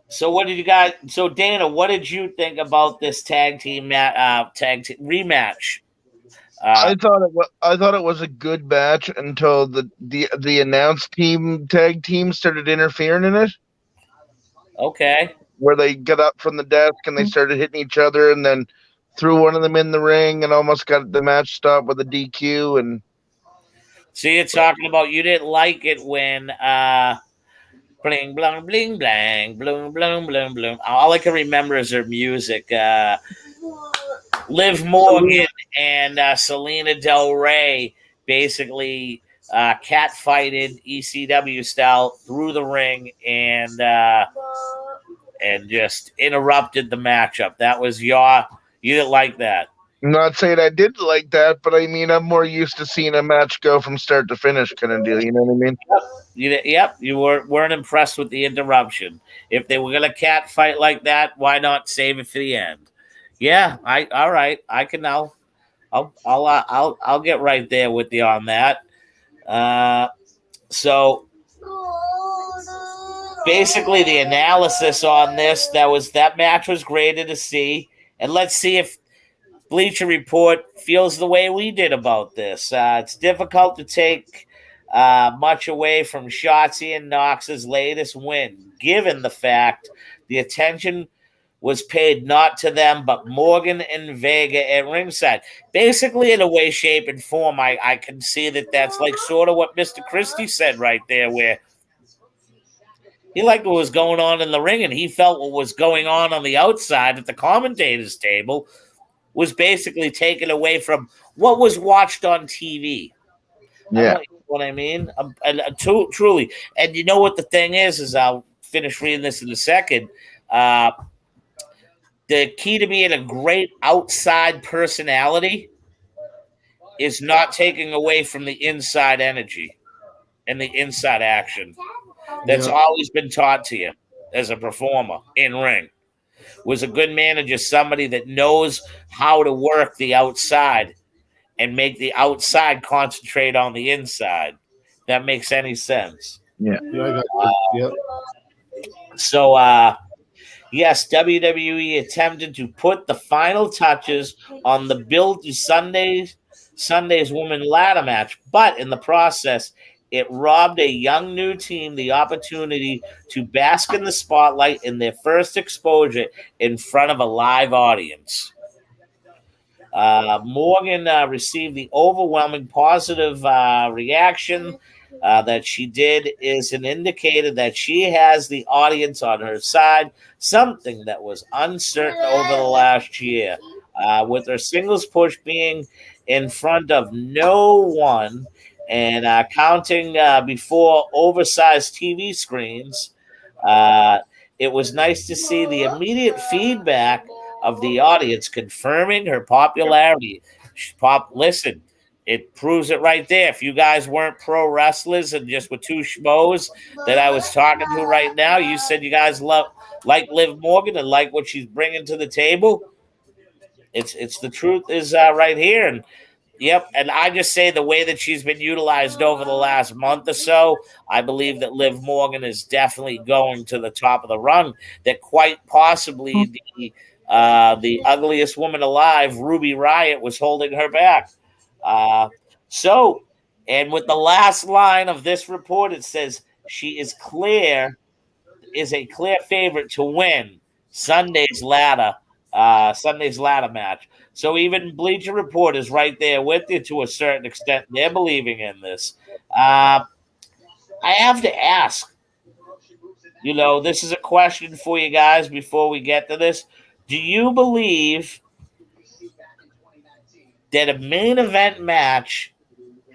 So what did you guys? So Dana, what did you think about this tag team rematch? I thought it was a good match until the announced team tag team started interfering in it, Okay. where they got up from the desk and they started hitting each other, and then threw one of them in the ring and almost got the match stopped with a DQ. And So you're talking about you didn't like it when bling bling bling bling bloom bloom bloom bloom. All I can remember is her music. Liv Morgan and Selena Del Rey basically catfighted ECW style through the ring and just interrupted the matchup. That was you didn't like that. I'm not saying I did like that, but I mean I'm more used to seeing a match go from start to finish kind of deal. You know what I mean? You weren't impressed with the interruption. If they were gonna cat fight like that, why not save it for the end? Yeah, all right. I can now. I'll get right there with you on that. So basically, the analysis on this that match was great to see, and let's see if Bleacher Report feels the way we did about this. It's difficult to take much away from Shotzi and Knox's latest win, given the fact the attention was paid not to them, but Morgan and Vega at ringside. Basically, in a way, shape, and form, I can see that's like sort of what Mr. Christie said right there, where he liked what was going on in the ring, and he felt what was going on the outside at the commentators' table was basically taken away from what was watched on TV. Yeah. You know what I mean? Truly. And you know what the thing is I'll finish reading this in a second. The key to being a great outside personality is not taking away from the inside energy and the inside action that's always been taught to you as a performer in ring. Was a good manager somebody that knows how to work the outside and make the outside concentrate on the inside? That makes any sense? Yeah. Yeah, I got you. So, yes, WWE attempted to put the final touches on the build to Sunday's women ladder match, but in the process, it robbed a young new team the opportunity to bask in the spotlight in their first exposure in front of a live audience. Morgan received the overwhelming positive reaction that she did is an indicator that she has the audience on her side, something that was uncertain over the last year. With her singles push being in front of no one and counting before oversized TV screens, it was nice to see the immediate feedback of the audience confirming her popularity. Listen, it proves it right there. If you guys weren't pro wrestlers and just were two schmoes that I was talking to right now, you said you guys like Liv Morgan and like what she's bringing to the table. It's the truth is right here. And yep, and I just say the way that she's been utilized over the last month or so, I believe that Liv Morgan is definitely going to the top of the rung. That quite possibly the ugliest woman alive, Ruby Riott, was holding her back. And with the last line of this report, it says she is a clear favorite to win Sunday's ladder match. So even Bleacher Report is right there with you to a certain extent. They're believing in this. I have to ask, this is a question for you guys before we get to this. Do you believe that a main event match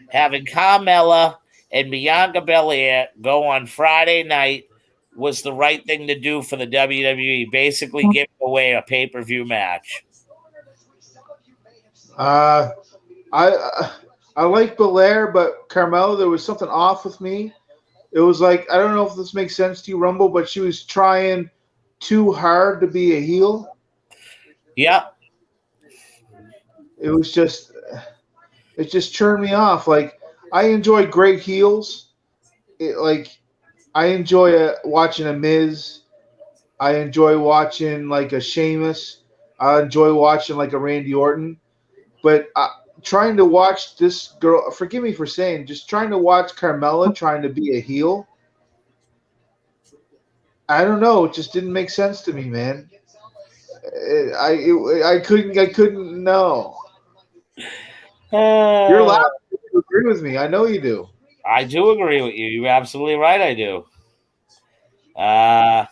having Carmella and Bianca Belair go on Friday night was the right thing to do for the WWE, basically giving away a pay-per-view match. I I like Belair, but Carmella, there was something off with me. It was like, I don't know if this makes sense to you, Rumble, but she was trying too hard to be a heel. Yeah. It was just, it just turned me off. Like, I enjoy great heels. I enjoy watching a Miz. I enjoy watching like a Sheamus. I enjoy watching like a Randy Orton. But trying to watch this girl, forgive me for saying, just trying to watch Carmella trying to be a heel. I don't know. It just didn't make sense to me, man. I couldn't know. You're laughing. You agree with me. I know you do. I do agree with you. You're absolutely right. I do. I'm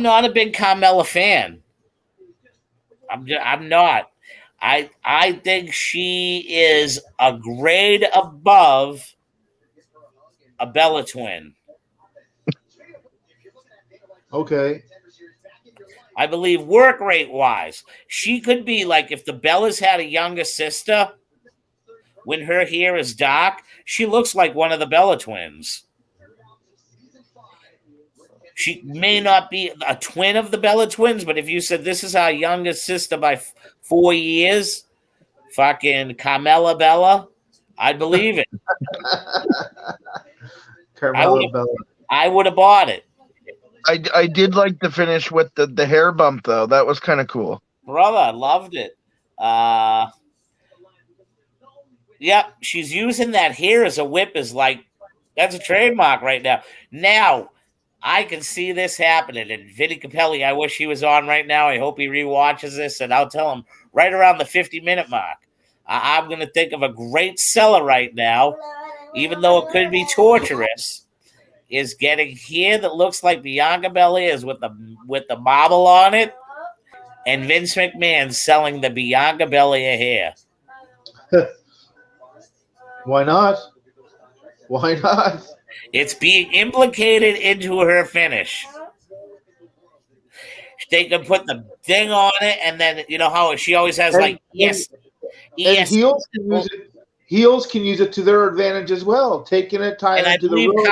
not a big Carmella fan. I'm not. I think she is a grade above a Bella twin. Okay. I believe work rate wise, she could be like if the Bellas had a younger sister. When her hair is dark, she looks like one of the Bella twins. She may not be a twin of the Bella twins, but if you said this is our youngest sister by 4 years, fucking Carmella Bella, I'd believe it. Carmella Bella. I would have bought it. I did like the finish with the hair bump though. That was kind of cool. Brother, I loved it. Yep, she's using that hair as a whip is like that's a trademark right now. Now, I can see this happening. And Vinny Capelli, I wish he was on right now. I hope he rewatches this, and I'll tell him right around the 50-minute mark. I'm going to think of a great seller right now, even though it could be torturous, is getting hair that looks like Bianca Belair's with the marble on it, and Vince McMahon selling the Bianca Belair hair. Why not? Why not? It's being implicated into her finish. They can put the thing on it, and then you know how she always has And heels can use it to their advantage as well, taking it, tying and it to the ropes.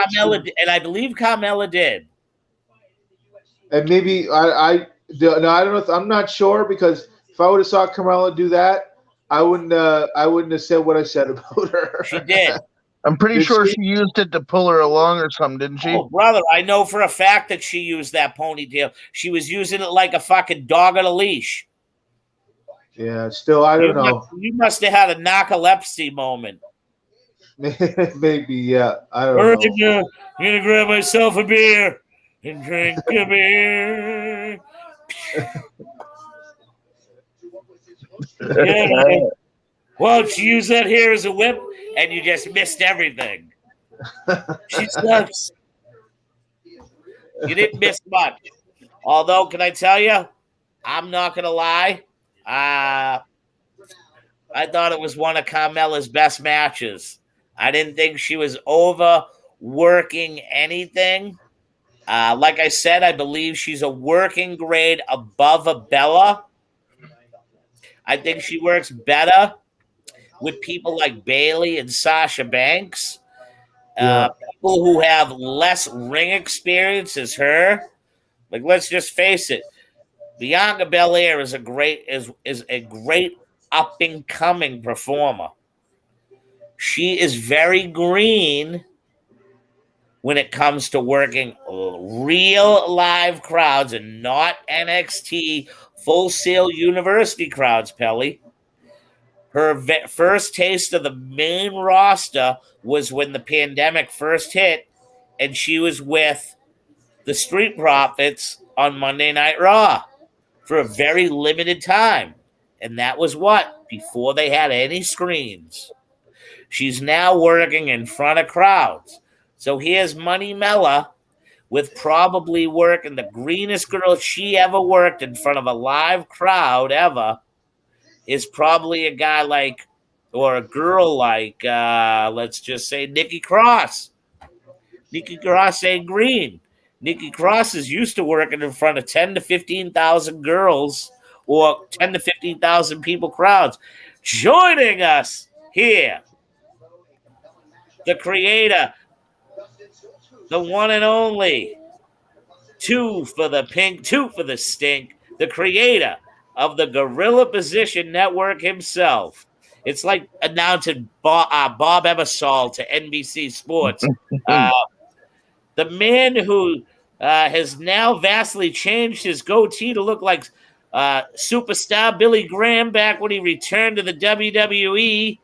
I believe Carmella did. And maybe I don't know. I'm not sure because if I would have saw Carmella do that, I wouldn't have said what I said about her. She did. I'm pretty sure she used it to pull her along or something, didn't she? Oh, brother, I know for a fact that she used that ponytail. She was using it like a fucking dog on a leash. Yeah, still, I don't know. You must have had a narcolepsy moment. Maybe, yeah. I don't know. I'm gonna grab myself a beer and drink a beer. Yeah, well, she used that hair as a whip, and you just missed everything. She sucks. You didn't miss much. Although, can I tell you, I'm not going to lie. I thought it was one of Carmella's best matches. I didn't think she was overworking anything. Like I said, I believe she's a working grade above a Bella. I think she works better with people like Bayley and Sasha Banks. People who have less ring experience as her. Like, let's just face it, Bianca Belair is a great up and coming performer. She is very green when it comes to working real live crowds and not NXT Full Sail University crowds, Pelly. Her first taste of the main roster was when the pandemic first hit, and she was with the Street Profits on Monday Night Raw for a very limited time. And that was what? Before they had any screens. She's now working in front of crowds. So here's Money Mella with probably working the greenest girl she ever worked in front of a live crowd ever. Is probably a guy like, or a girl like, let's just say Nikki Cross. Nikki Cross ain't green. Nikki Cross is used to working in front of 10 to 15,000 girls or 10 to 15,000 people crowds. Joining us here, the creator, the one and only, two for the pink, two for the stink, the creator of the Gorilla Position Network himself. It's like announcing Bob Ebersol to NBC Sports. The man who has now vastly changed his goatee to look like superstar Billy Graham back when he returned to the WWE.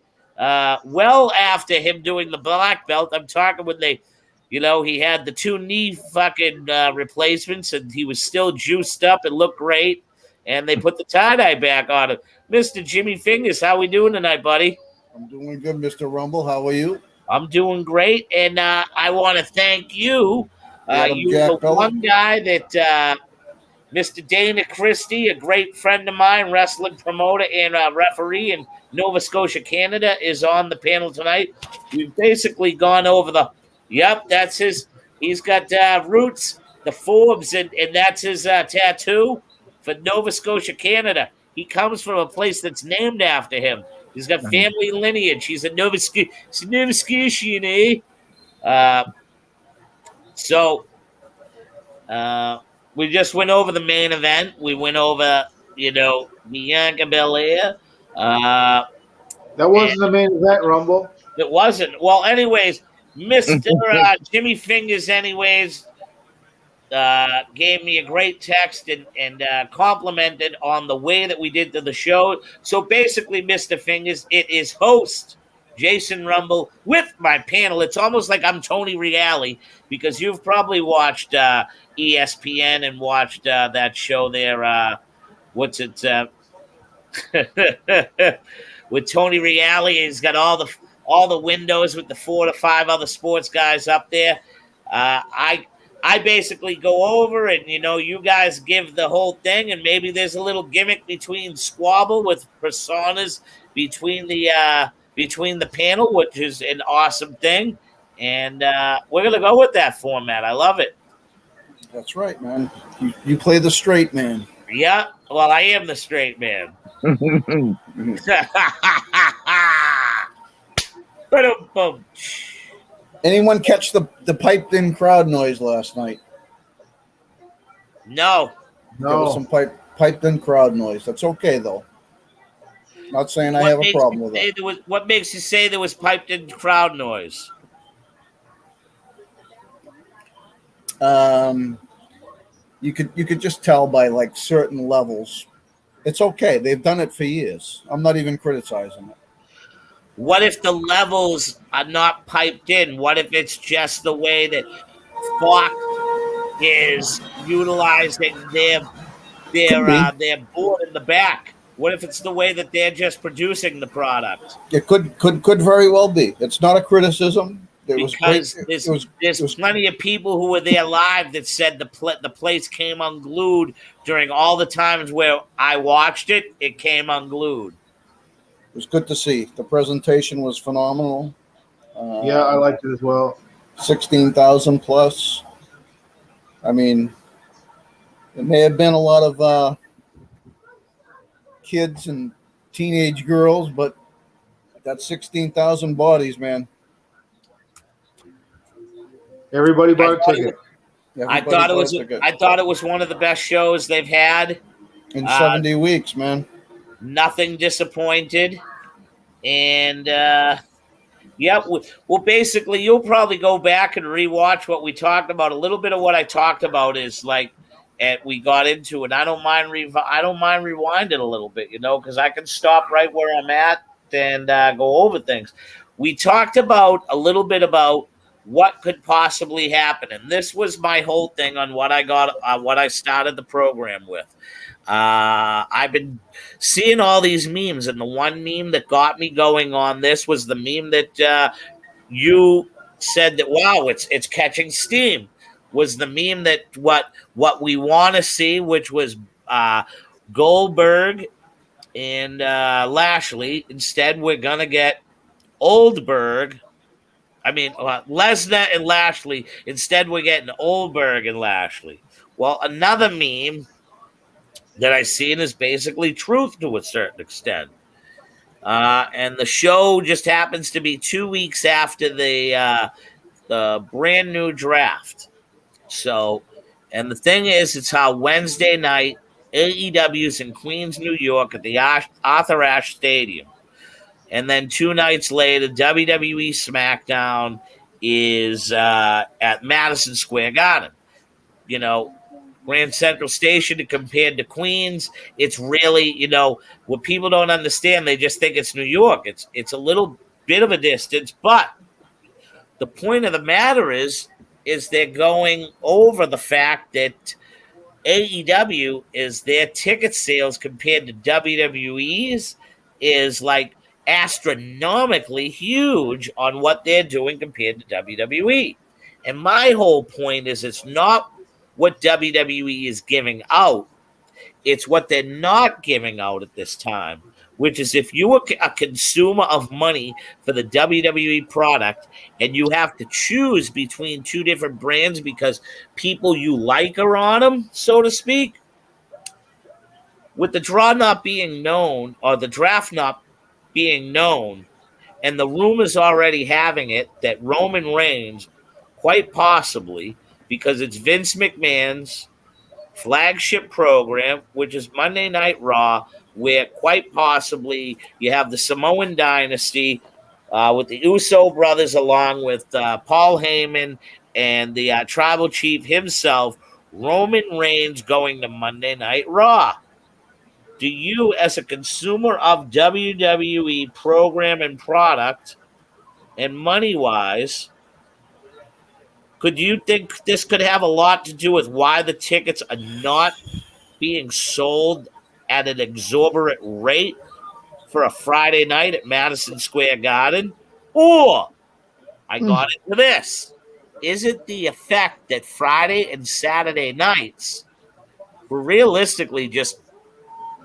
Well after him doing the black belt, I'm talking when they, he had the 2 knee fucking replacements and he was still juiced up and looked great. And they put the tie-dye back on him. Mr. Jimmy Fingers, how we doing tonight, buddy? I'm doing good, Mr. Rumble. How are you? I'm doing great, and I want to thank you. You're the one guy that Mr. Dana Christie, a great friend of mine, wrestling promoter and referee in Nova Scotia, Canada, is on the panel tonight. We've basically gone over that's his. He's got roots, the Forbes, and that's his tattoo for Nova Scotia, Canada. He comes from a place that's named after him. He's got family lineage. He's a Nova Scotian, eh? So we just went over the main event. We went over, Bianca Belair. That wasn't the main event, Rumble. It wasn't. Well, anyways, Mr. Jimmy Fingers, anyways, gave me a great text and complimented on the way that we did to the show. So basically, Mr. Fingers, it is host Jason Rumble with my panel. It's almost like I'm Tony Reale because you've probably watched ESPN and watched that show there. What's it? With Tony Reale, he's got all the windows with the 4 to 5 other sports guys up there. I basically go over and, you guys give the whole thing, and maybe there's a little gimmick between squabble with personas between the panel, which is an awesome thing. And we're going to go with that format. I love it. That's right, man. You play the straight man. Yeah. Well, I am the straight man. Boom. Anyone catch the piped-in crowd noise last night? No. There was some piped-in crowd noise. That's okay, though. Not saying I have a problem with it. What makes you say there was piped-in crowd noise? You could just tell by like certain levels. It's okay. They've done it for years. I'm not even criticizing it. What if the levels are not piped in? What if it's just the way that Fox is utilizing their board in the back? What if it's the way that they're just producing the product? It could very well be. It's not a criticism. There's plenty of people who were there live that said the place came unglued during all the times where I watched it. It came unglued. It was good to see. The presentation was phenomenal. Yeah, I liked it as well. 16,000 plus. I mean, it may have been a lot of kids and teenage girls, but that's 16,000 bodies, man. Everybody bought a ticket. I thought it was one of the best shows they've had in 70 weeks, man. Nothing disappointed. And, well, basically, you'll probably go back and rewatch what we talked about. A little bit of what I talked about is like, we got into it. I don't mind rewinding a little bit, because I can stop right where I'm at and go over things. We talked about a little bit about what could possibly happen, and this was my whole thing on what I started the program with. I've been seeing all these memes, and the one meme that got me going on this was the meme that you said that, wow, it's catching steam, was the meme that what we want to see, which was Goldberg and Lashley. Instead, we're going to get Oldberg I mean, Lesnar and Lashley. Instead, we're getting Oldberg and Lashley. Well, another meme that I've seen is basically truth to a certain extent. And the show just happens to be 2 weeks after the brand new draft. So, and the thing is, it's how Wednesday night AEW's in Queens, New York at the Arthur Ashe Stadium. And then 2 nights later, WWE SmackDown is at Madison Square Garden. You know, Grand Central Station compared to Queens, it's really, what people don't understand, they just think it's New York. It's a little bit of a distance, but the point of the matter is they're going over the fact that AEW is their ticket sales compared to WWE's is like astronomically huge on what they're doing compared to WWE. And my whole point is it's not what WWE is giving out, it's what they're not giving out at this time, which is if you are a consumer of money for the WWE product and you have to choose between two different brands because people you like are on them, so to speak, with the draw not being known or the draft not being known, and the rumors already having it that Roman Reigns, quite possibly, because it's Vince McMahon's flagship program, which is Monday Night Raw, where quite possibly you have the Samoan dynasty with the Uso brothers, along with Paul Heyman and the tribal chief himself, Roman Reigns, going to Monday Night Raw. Do you, as a consumer of WWE program and product, and money wise, could you think this could have a lot to do with why the tickets are not being sold at an exorbitant rate for a Friday night at Madison Square Garden? Or, I got into this. Is it the effect that Friday and Saturday nights were realistically just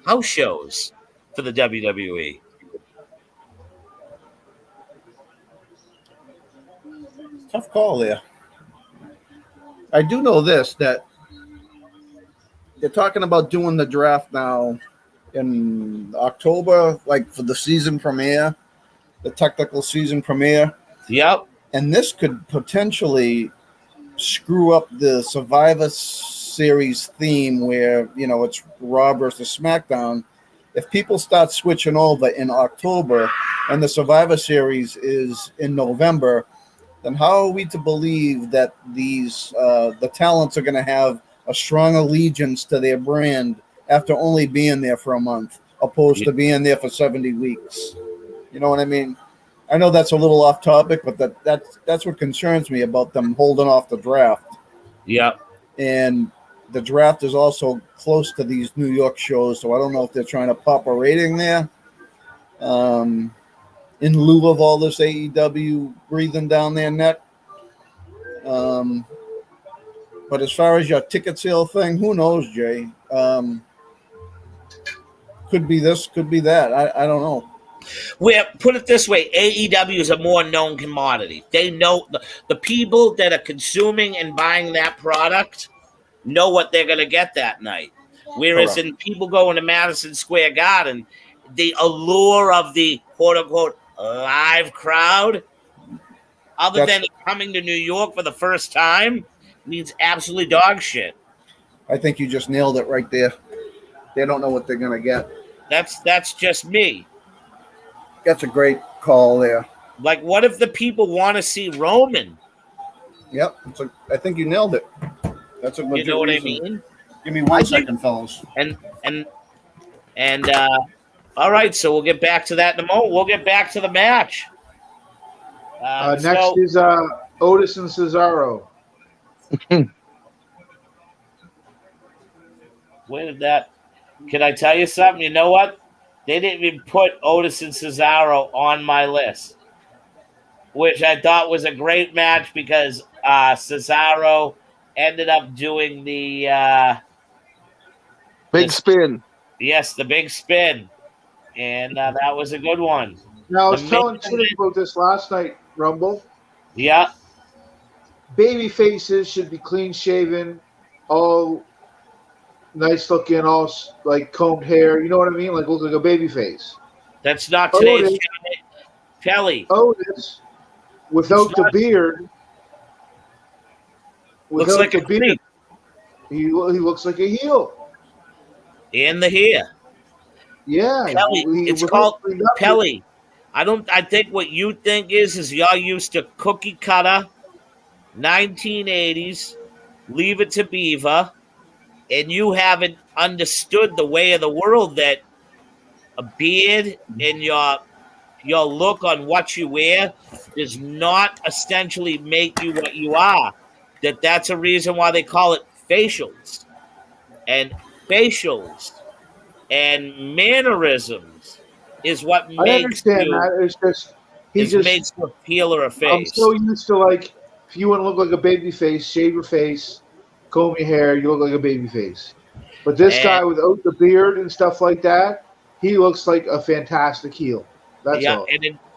house shows for the WWE? Tough call there. I do know this, that they're talking about doing the draft now in October, like for the season premiere, the technical season premiere. Yep. And this could potentially screw up the Survivor Series theme where, it's Raw versus SmackDown. If people start switching over in October and the Survivor Series is in November, then how are we to believe that these the talents are going to have a strong allegiance to their brand after only being there for a month, opposed to being there for 70 weeks? You know what I mean? I know that's a little off topic, but that's what concerns me about them holding off the draft. Yep. And the draft is also close to these New York shows, so I don't know if they're trying to pop a rating there. In lieu of all this AEW breathing down their neck. But as far as your ticket sale thing, who knows, Jay? Could be this, could be that. I don't know. Well, put it this way, AEW is a more known commodity. They know the people that are consuming and buying that product know what they're going to get that night. Whereas Correct. in people going to Madison Square Garden, the allure of the quote-unquote live crowd, other than coming to New York for the first time, means absolutely dog shit. I think you just nailed it right there. They don't know what they're going to get. That's just me. That's a great call there. Like, what if the people want to see Roman? Yep. I think you nailed it. That's a good You know what reason. I mean? Give me 1 second, fellas. And all right, so we'll get back to that in a moment. We'll get back to the match. Next is Otis and Cesaro. Where did that? Can I tell you something? You know what? They didn't even put Otis and Cesaro on my list, which I thought was a great match because Cesaro ended up doing the Big spin. Yes, the big spin, and that was a good one. Now, I was telling Chitty about this last night, Rumble. Yeah, Baby faces should be clean shaven, all nice looking, all like combed hair. You know what I mean? Like look like a baby face. that's not today's Otis, Kelly. Otis, It's without the not. beard, Looks without like a the beard, creep he looks like a heel. in the hair. Yeah, Pelly. he It's without called cleaned up. Pelly. I think what you think is y'all used to cookie cutter 1980s, leave it to Beaver, and you haven't understood the way of the world that a beard and your look on what you wear does not essentially make you what you are. That's a reason why they call it facials and facials and mannerisms is what I makes understand you that. It's just he is just makes you a peel or a I'm face. so used to like if you want to look like a baby face, shave your face, comb your hair, you look like a baby face. But this And guy without the beard and stuff like that, he looks like a fantastic heel. That's yeah, all.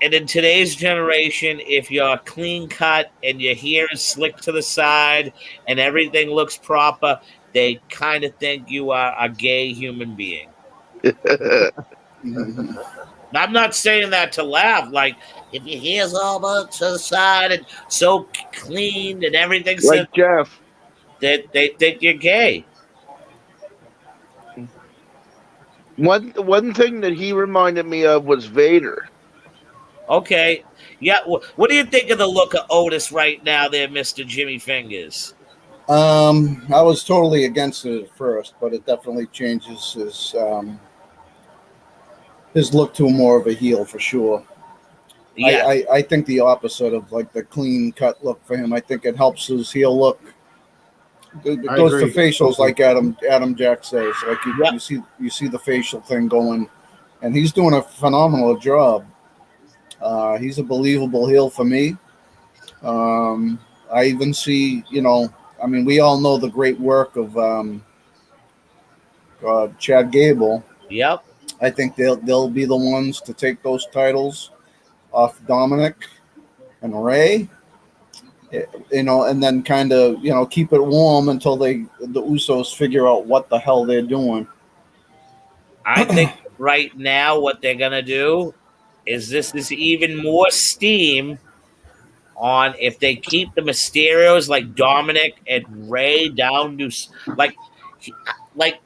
and in today's generation, if you're clean cut and your hair is slicked to the side and everything looks proper, they kind of think you are a gay human being. I'm not saying that to laugh. Like if your hair's all up to the side and so clean and everything says Like Jeff. that they think you're gay. One thing that he reminded me of was Vader. Okay. Yeah. What do you think of the look of Otis right now, there, Mr. Jimmy Fingers? I was totally against it at first, but it definitely changes his look to more of a heel for sure. Yeah. I think the opposite of like the clean cut look for him. I think it helps his heel look. It I goes to agree. facials, like Adam Jack says. Like Yep. you see the facial thing going, and he's doing a phenomenal job. He's a believable heel for me. I even see, I mean, we all know the great work of Chad Gable. Yep. I think they'll be the ones to take those titles off Dominic and Ray. And then kind of keep it warm until the Usos figure out what the hell they're doing. I think right now what they're gonna do is this is even more steam on if they keep the Mysterios like Dominic and Ray down to like like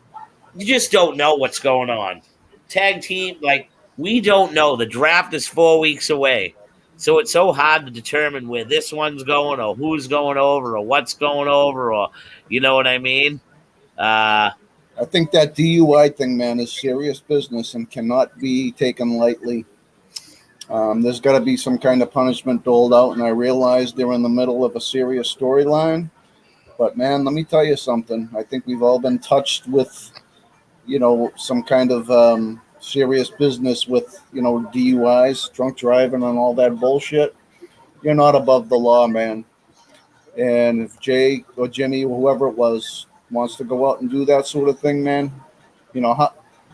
you just don't know what's going on. Tag team, like we don't know. The draft is 4 weeks away. So it's so hard to determine where this one's going or who's going over or what's going over or you know what I mean? I think that DUI thing, man, is serious business and cannot be taken lightly. There's got to be some kind of punishment doled out, and I realize they're in the middle of a serious storyline. But man, let me tell you something. I think we've all been touched with, some kind of serious business with, DUIs, drunk driving, and all that bullshit. You're not above the law, man. And if Jay or Jimmy or whoever it was wants to go out and do that sort of thing, man,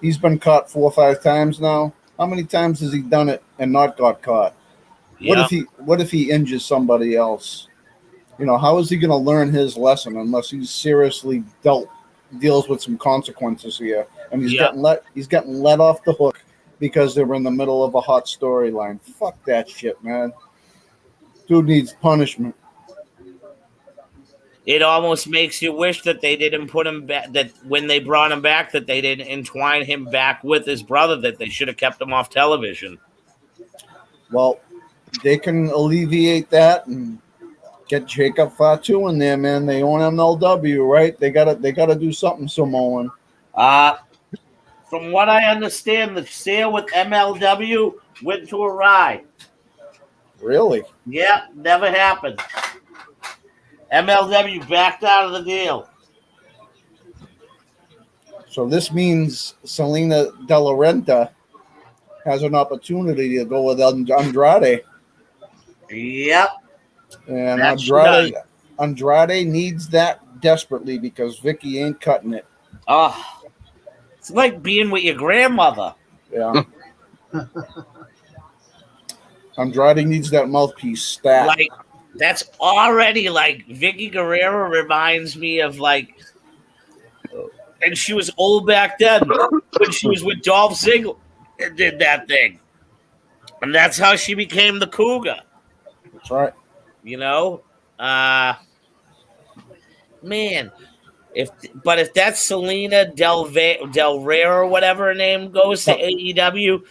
he's been caught 4 or 5 times now. How many times has he done it and not got caught? yeah. What if he injures somebody else? How is he going to learn his lesson unless he's seriously deals with some consequences here? And he's getting let off the hook because they were in the middle of a hot storyline. Fuck that shit, man. Dude needs punishment. It almost makes you wish that they didn't put him back, that when they brought him back, that they didn't entwine him back with his brother, that they should have kept him off television. Well, they can alleviate that and get Jacob Fatu in there, man. They own MLW, right? They gotta do something, Samoan. From what I understand, the sale with MLW went to a rye. Really? Yeah, never happened. MLW backed out of the deal. So this means Selena De La Renta has an opportunity to go with Andrade. Yep. And That's Andrade needs that desperately because Vicky ain't cutting it. Oh, it's like being with your grandmother. Yeah. Andrade needs that mouthpiece stat. That's already like Vicky Guerrero reminds me of like, and she was old back then when she was with Dolph Ziggler and did that thing, and that's how she became the Cougar. That's right. You know, uh, man. If that's Selena Del Rey or whatever her name goes to AEW,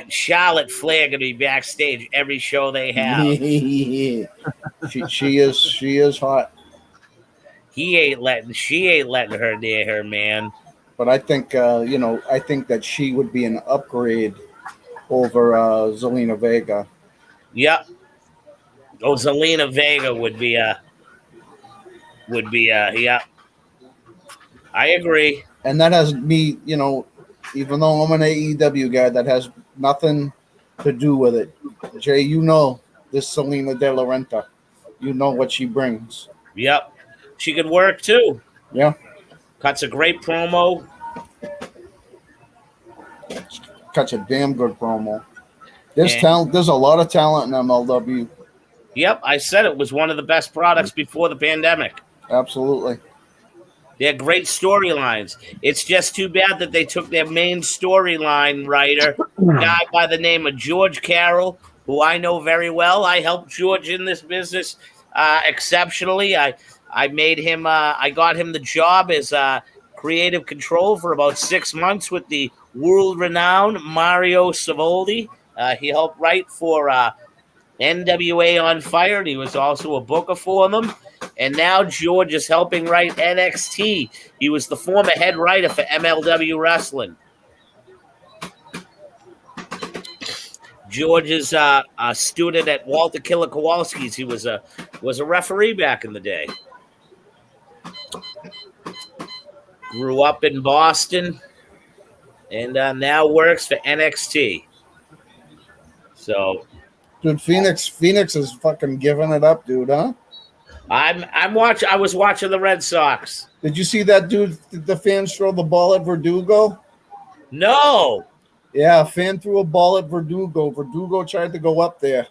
Charlotte Flair gonna be backstage every show they have. she is hot. She ain't letting her near her, man. But I think I think that she would be an upgrade over Zelina Vega. Yep. Oh, Zelina Vega yeah. I agree. And that has me, even though I'm an AEW guy, that has nothing to do with it. Jay, this Selena De La Renta. You know what she brings. Yep. She could work too. Yeah. Cuts a great promo. Cuts a damn good promo. There's talent. There's a lot of talent in MLW. Yep, I said it was one of the best products before the pandemic. Absolutely. They're great storylines. It's just too bad that they took their main storyline writer, a guy by the name of George Carroll, who I know very well. I helped George in this business exceptionally. I made him. I got him the job as creative control for about 6 months with the world-renowned Mario Savoldi. He helped write for NWA on Fire, and he was also a booker for them. And now George is helping write NXT. He was the former head writer for MLW Wrestling. George is a student at Walter Killer Kowalski's. He was a referee back in the day. Grew up in Boston, and now works for NXT. So, dude, Phoenix is fucking giving it up, dude, huh? I was watching the Red Sox. Did you see that dude? The fans throw the ball at Verdugo? No. Yeah, a fan threw a ball at Verdugo. Verdugo tried to go up there,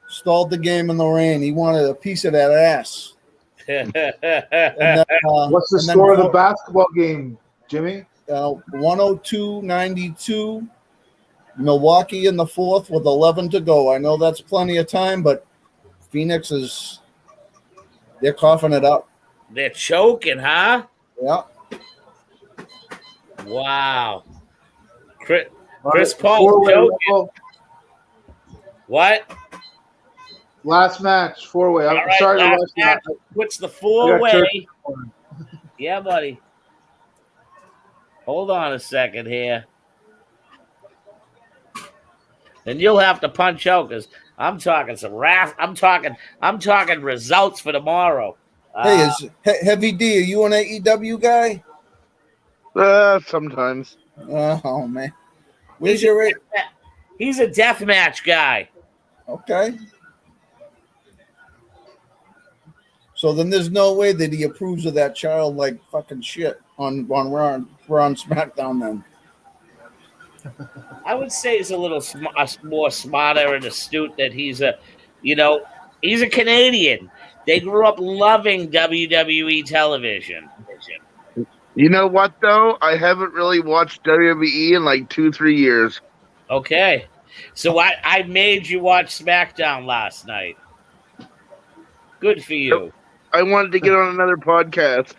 stalled the game in the rain. He wanted a piece of that ass. And then, what's the score of the basketball game, Jimmy? 102-92. Milwaukee in the fourth with 11 to go. I know that's plenty of time, but Phoenix they're coughing it up. They're choking, huh? Yeah. Wow. Chris Paul choking. What? Last match, four-way. I'm right, sorry to rush that. What's the four-way? Yeah, buddy. Hold on a second here. And you'll have to punch out because I'm talking I'm talking results for tomorrow. Hey, is Heavy D, are you an AEW guy? Sometimes. Oh man. Where's your He's a deathmatch guy. Okay. So then there's no way that he approves of that childlike fucking shit on Raw on SmackDown then. I would say he's a little more smarter and astute that he's a Canadian. They grew up loving WWE television. You know what, though? I haven't really watched WWE in like 2-3 years. Okay. So I made you watch SmackDown last night. Good for you. I wanted to get on another podcast.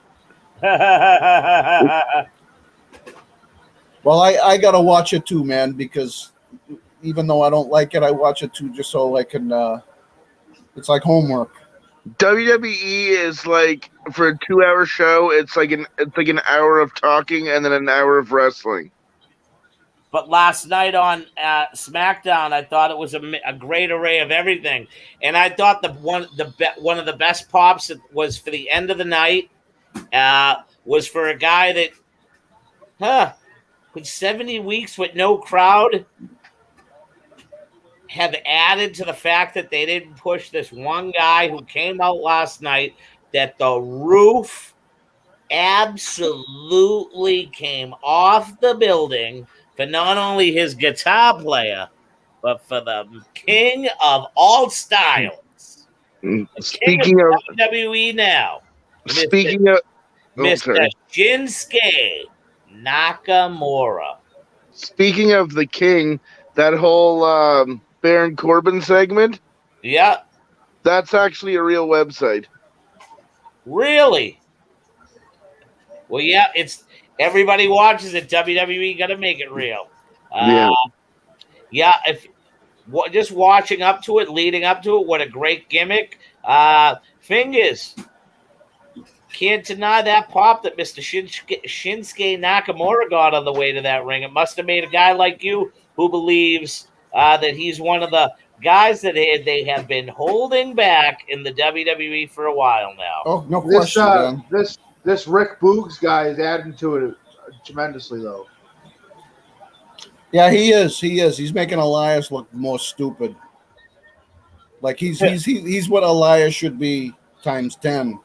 Well, I got to watch it too, man, because even though I don't like it, I watch it too just so I can it's like homework. WWE is like, for a 2-hour show, it's like an hour of talking and then an hour of wrestling. But last night on SmackDown, I thought it was a great array of everything, and I thought one of the best pops was for the end of the night. Was for a guy that, with 70 weeks with no crowd, have added to the fact that they didn't push this one guy who came out last night that the roof absolutely came off the building for not only his guitar player, but for the king of all styles. Speaking of WWE now, speaking of Mr. Shinsuke Nakamura. speaking of the king, that whole Baron Corbin segment, Yeah, that's actually a real website. really. Well, yeah, it's everybody watches it. WWE got to make it real. Yeah. Yeah. If just watching up to it, leading up to it, what a great gimmick. Fingers. Can't deny that pop that Mr. Shinsuke Nakamura got on the way to that ring. It must have made a guy like you who believes that he's one of the guys that they have been holding back in the WWE for a while now. Oh, no This question, man. this Rick Boogs guy is adding to it tremendously, though. Yeah, he is. He is. He's making Elias look more stupid. Like he's what Elias should be times 10.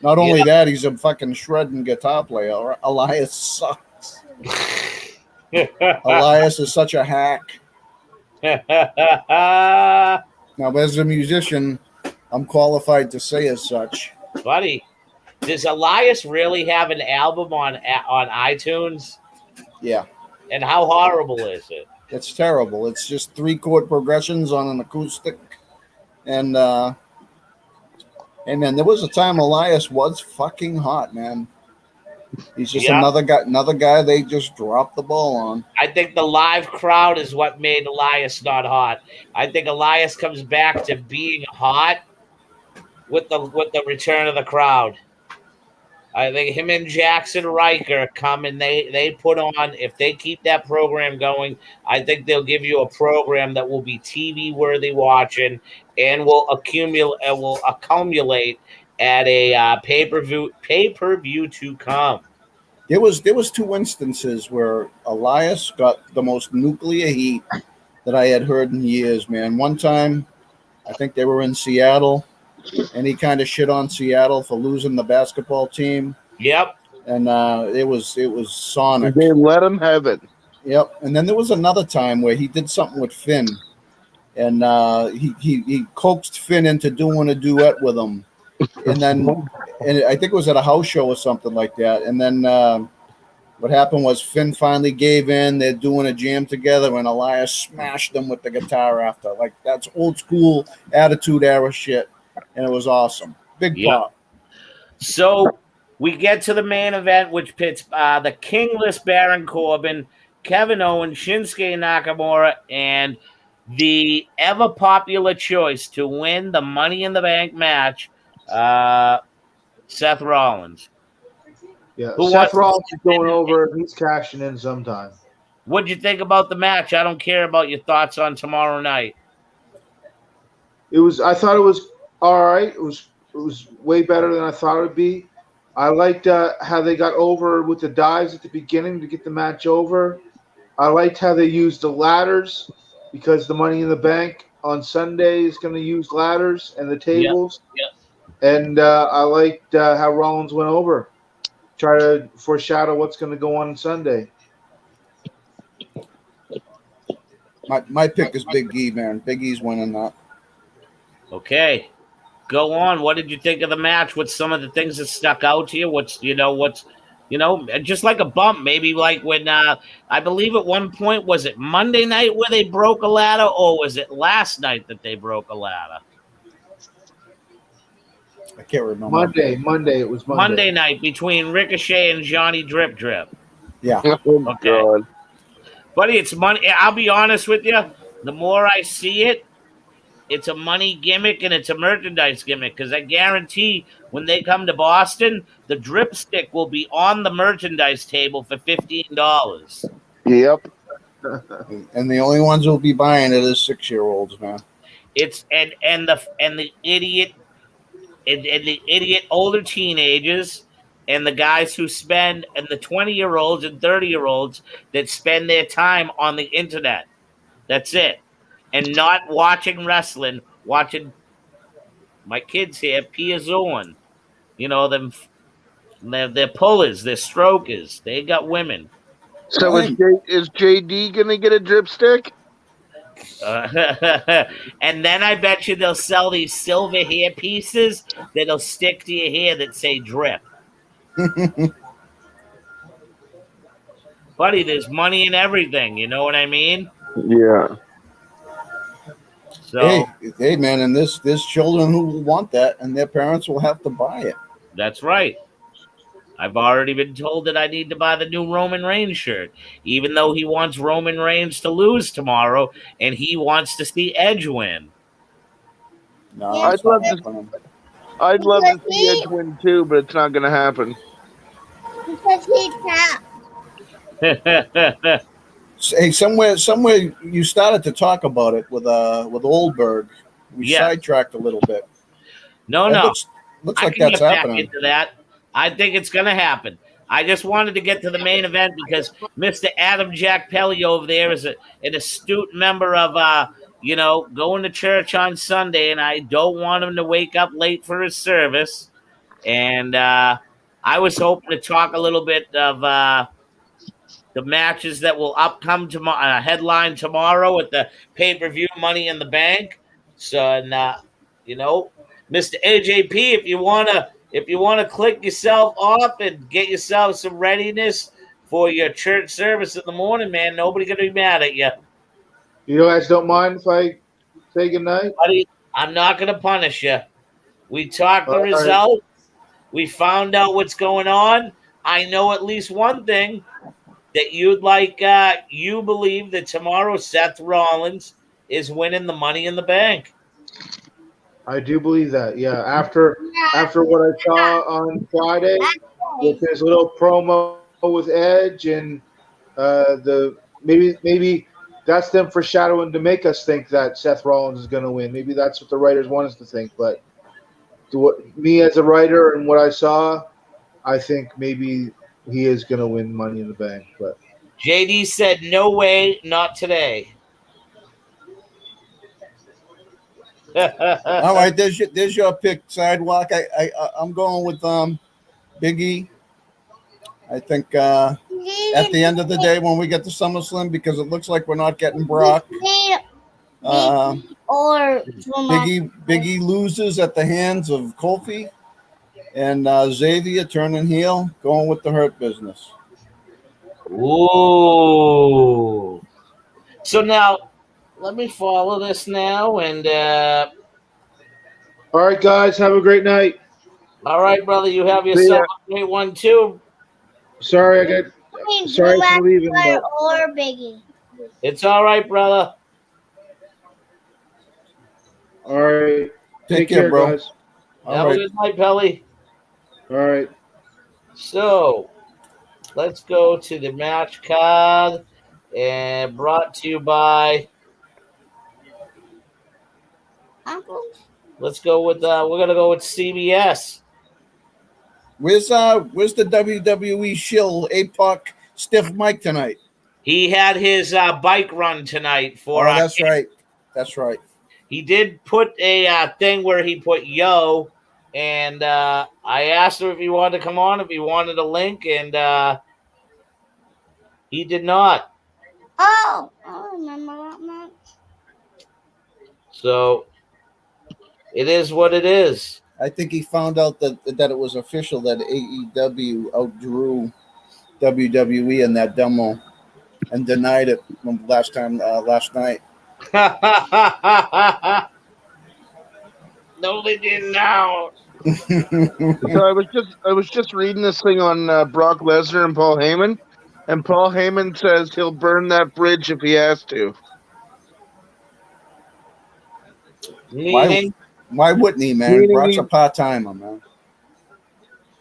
Not only that, he's a fucking shredding guitar player. Elias sucks. Elias is such a hack. Now, as a musician, I'm qualified to say as such. Buddy, does Elias really have an album on iTunes? Yeah. And how horrible is it? It's terrible. It's just 3-chord progressions on an acoustic. And then there was a time Elias was fucking hot, man. He's just another guy they just dropped the ball on. I think the live crowd is what made Elias not hot. I think Elias comes back to being hot with the return of the crowd. I think him and Jackson Riker come and they put on, if they keep that program going, I think they'll give you a program that will be TV worthy watching and will accumulate at a pay-per-view to come. There was 2 instances where Elias got the most nuclear heat that I had heard in years, man. One time, I think they were in Seattle, and he kind of shit on Seattle for losing the basketball team. Yep. And it was Sonic. They let him have it. Yep. And then there was another time where he did something with Finn, and he coaxed Finn into doing a duet with him. And I think it was at a house show or something like that. And then what happened was Finn finally gave in. They're doing a jam together, and Elias smashed them with the guitar after. Like, that's old school Attitude Era shit. And it was awesome. Big pop. So we get to the main event, which pits the kingless Baron Corbin, Kevin Owens, Shinsuke Nakamura, and the ever popular choice to win the Money in the Bank match, Seth Rollins. Yeah, Seth Rollins is going over. He's cashing in sometime. What'd you think about the match? I don't care about your thoughts on tomorrow night. I thought it was all right. It was way better than I thought it would be. I liked how they got over with the dives at the beginning to get the match over. I liked how they used the ladders because the Money in the Bank on Sunday is going to use ladders and the tables. Yep. And I liked how Rollins went over. Try to foreshadow what's going to go on Sunday. My pick is Big E, man. Big E's winning that. Okay. Go on. What did you think of the match? What's some of the things that stuck out to you? What's just like a bump, maybe like when I believe at one point, was it Monday night where they broke a ladder, or was it last night that they broke a ladder? I can't remember. Monday. It was Monday night between Ricochet and Johnny Drip Drip. Yeah. Oh, Okay. God. Buddy, it's money. I'll be honest with you. The more I see it, it's a money gimmick and it's a merchandise gimmick, because I guarantee when they come to Boston, the drip stick will be on the merchandise table for $15. Yep. And the only ones who'll be buying it is 6-year-olds, man. It's and the idiot and the idiot older teenagers and the guys who spend, and the 20-year-olds and 30-year-olds that spend their time on the internet. That's it. And not watching wrestling, watching my kids here, Piazzoin. You know, them, they're pullers, they're strokers. They got women. So is JD going to get a drip stick? And then I bet you they'll sell these silver hair pieces that'll stick to your hair that say drip. Buddy, there's money in everything. You know what I mean? Yeah. So Hey, man, and there's children who will want that, and their parents will have to buy it. that's right. I've already been told that I need to buy the new Roman Reigns shirt, even though he wants Roman Reigns to lose tomorrow and he wants to see Edge win. No, Yeah. it's not happening. I'd love to Because see Edge win too, but it's not going to happen. because he tapped. Hey, somewhere you started to talk about it with Oldberg. We Yeah. sidetracked a little bit. No, That no. looks I like can that's get back happening. into that. I think it's going to happen. I just wanted to get to the main event because Mr. Adam Jack Pelly over there is an astute member of, going to church on Sunday, and I don't want him to wake up late for his service. And I was hoping to talk a little bit of the matches that will upcome tomorrow, headline tomorrow at the pay-per-view Money in the Bank. So, and Mr. AJP, if you wanna click yourself off and get yourself some readiness for your church service in the morning, man, nobody gonna be mad at you, You guys don't mind if I say goodnight? buddy. I'm not gonna punish you. We talked the All right. results. We found out what's going on. I know at least one thing. That you believe that tomorrow Seth Rollins is winning the Money in the Bank. I do believe that. Yeah, after what I saw on Friday with his little promo with Edge and the maybe that's them foreshadowing to make us think that Seth Rollins is going to win. Maybe that's what the writers want us to think. But me as a writer and what I saw, I think maybe he is going to win Money in the Bank. But JD said, "No way, not today." All right, there's your pick, Sidewalk. I'm going with Biggie. I think at the end of the day, when we get to SummerSlam, because it looks like we're not getting Brock. Or Biggie loses at the hands of Kofi, and Xavier turning heel, going with the Hurt Business. Ooh. So now, let me follow this now, and all right, guys, have a great night. all right, brother, you have yourself a great one too. Sorry for leaving. But or Biggie. It's all right, brother. all right, Take care, bro. guys. Have a good night, Pelly. All right. So, let's go to the match card, and brought to you by. Uncle. Let's go with. We're gonna go with CBS. Where's the WWE shill APOC Stiff Mike tonight? He had his bike run tonight for. That's right. That's right. He did put a thing where he put "yo," and I asked him if he wanted to come on, if he wanted a link, and he did not. Oh, I remember that match. So it is what it is. I think he found out that it was official that AEW outdrew WWE in that demo and denied it last night. No, they didn't now. So I was just reading this thing on Brock Lesnar and Paul Heyman, and Paul Heyman says he'll burn that bridge if he has to. Meaning, Why wouldn't he, man? Brock's a part-timer, man.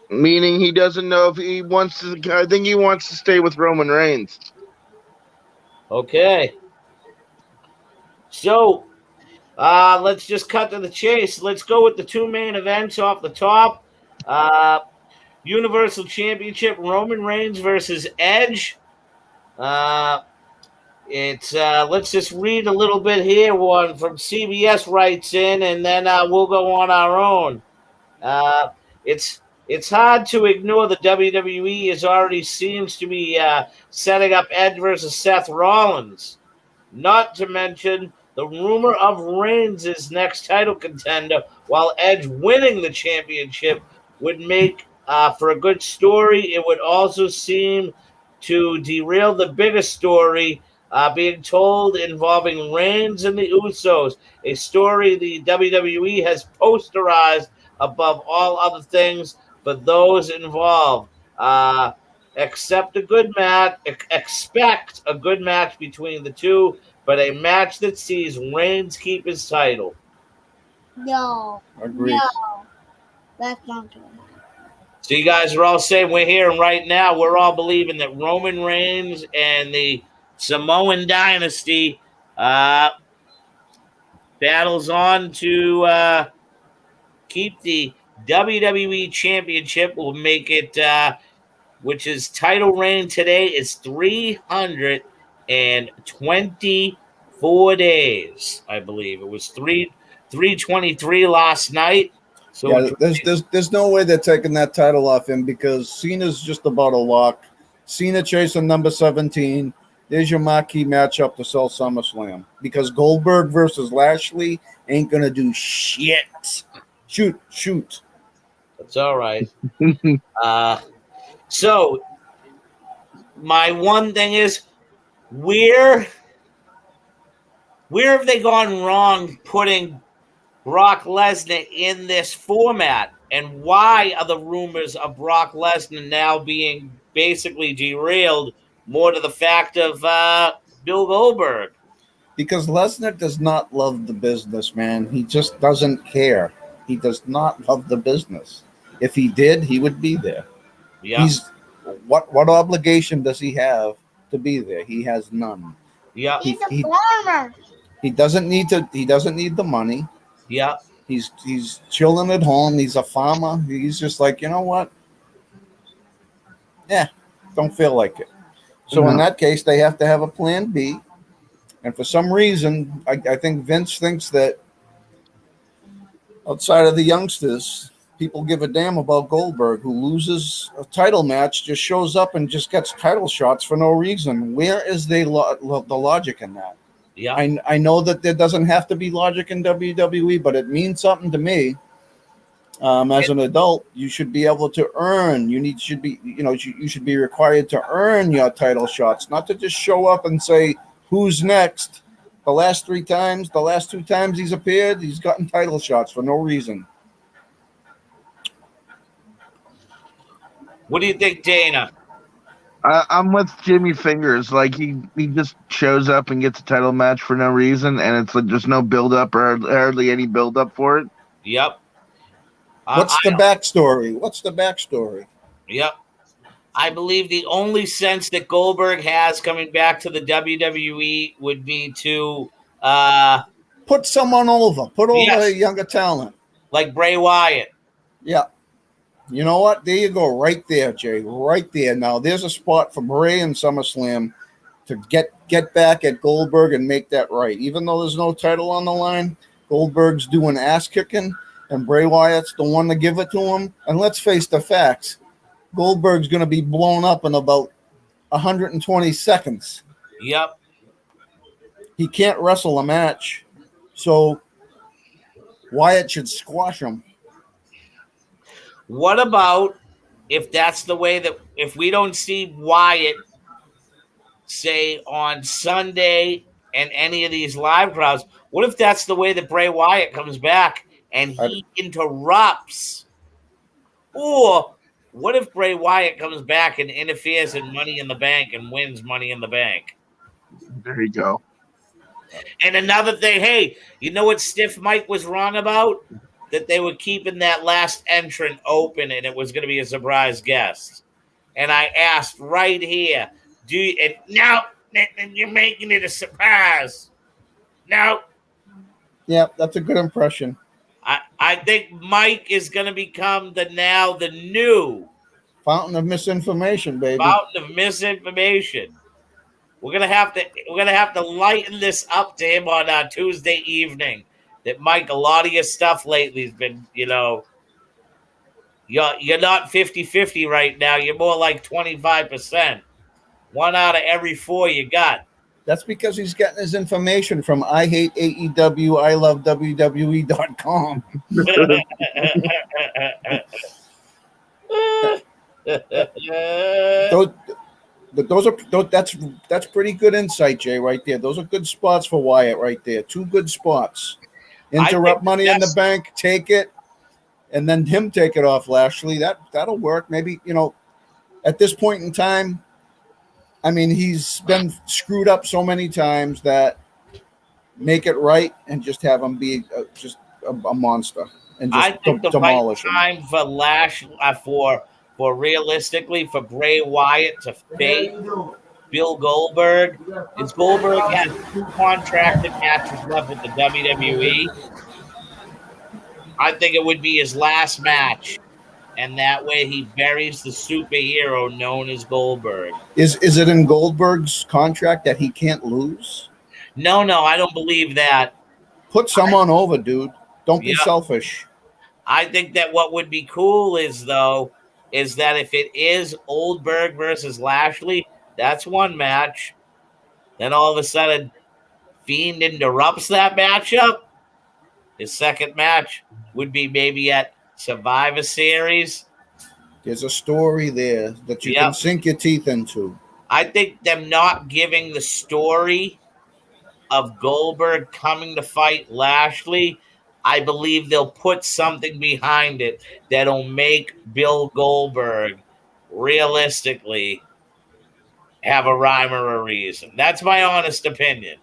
Meaning he doesn't know if he wants to. I think he wants to stay with Roman Reigns. okay. So, let's just cut to the chase. Let's go with the two main events off the top. Universal Championship, Roman Reigns versus Edge. Let's just read a little bit here. One from CBS writes in, and then we'll go on our own. It's hard to ignore the WWE already seems to be setting up Edge versus Seth Rollins. Not to mention the rumor of Reigns' next title contender, while Edge winning the championship would make for a good story. It would also seem to derail the biggest story being told involving Reigns and the Usos, a story the WWE has posterized above all other things for those involved. Expect a good match between the two, but a match that sees Reigns keep his title. No. Agreed. No. That's not good. So you guys are all saying we're hearing right now. We're all believing that Roman Reigns and the Samoan dynasty battles on to keep the WWE Championship. Will make it, which is title reign today, is 324 days. I believe it was 323 last night. So Yeah, there's no way they're taking that title off him because Cena's just about a lock. Cena chasing number 17. There's your marquee matchup to sell SummerSlam because Goldberg versus Lashley ain't gonna do shit. Shoot. that's all right. So my one thing is where have they gone wrong putting Brock Lesnar in this format? And why are the rumors of Brock Lesnar now being basically derailed more to the fact of Bill Goldberg? Because Lesnar does not love the business, man. He just doesn't care. He does not love the business. If he did, he would be there. Yeah. He's what obligation does he have to be there? He has none. Yeah. He's a farmer. He doesn't need to. He doesn't need the money. Yeah. He's chilling at home. He's a farmer. He's just like, you know what? Yeah, don't feel like it. So in that case, they have to have a plan B. And for some reason, I think Vince thinks that outside of the youngsters, people give a damn about Goldberg, who loses a title match, just shows up and just gets title shots for no reason. Where is the logic in that? Yeah. I know that there doesn't have to be logic in WWE, but it means something to me. As an adult, you should be able to earn. You should be required to earn your title shots, not to just show up and say, "Who's next?" The last two times he's appeared, he's gotten title shots for no reason. What do you think, Dana? I'm with Jimmy Fingers. Like he just shows up and gets a title match for no reason, and it's like there's no build up or hardly any build up for it. Yep. What's the backstory? Yep. I believe the only sense that Goldberg has coming back to the WWE would be to put someone over. Put over Yes. a younger talent. like Bray Wyatt. Yeah. You know what? There you go. Right there, Jay. Right there. Now, there's a spot for Bray and SummerSlam to get back at Goldberg and make that right. Even though there's no title on the line, Goldberg's doing ass kicking, and Bray Wyatt's the one to give it to him. And let's face the facts. Goldberg's going to be blown up in about 120 seconds. Yep. He can't wrestle a match. So Wyatt should squash him. What about if that's the way that if we don't see Wyatt, say on Sunday and any of these live crowds, what if that's the way that Bray Wyatt comes back and he interrupts? Or what if Bray Wyatt comes back and interferes in Money in the Bank and wins Money in the Bank? There you go. And another thing, hey, you know what Stiff Mike was wrong about? That they were keeping that last entrant open and it was going to be a surprise guest. And I asked right here, now you're making it a surprise. Now, Yeah, that's a good impression. I think Mike is going to become the new Fountain of misinformation, baby. fountain of misinformation. We're gonna have to lighten this up to him on Tuesday evening. That Mike, a lot of your stuff lately has been, you're not 50-50 right now. You're more like 25%. One out of every four you got. That's because he's getting his information from I hate AEW, I love WWE.com. That's pretty good insight, Jay, right there. Those are good spots for Wyatt right there. Two good spots. Interrupt Money in the Bank, take it, and then him take it off Lashley. That'll work. Maybe, at this point in time, I mean, he's been screwed up so many times that make it right and just have him be just a monster and just I think the demolish right time for for realistically for Bray Wyatt to face Bill Goldberg is Goldberg has 2 contracted matches left with the WWE. I think it would be his last match, and that way he buries the superhero known as Goldberg. Is it in Goldberg's contract that he can't lose? No, I don't believe that. Put someone over, dude. Don't be selfish. I think that what would be cool is that if it is Goldberg versus Lashley, that's one match. Then all of a sudden, Fiend interrupts that matchup. His second match would be maybe at Survivor Series. There's a story there that you can sink your teeth into. I think them not giving the story of Goldberg coming to fight Lashley, I believe they'll put something behind it that'll make Bill Goldberg realistically have a rhyme or a reason. That's my honest opinion.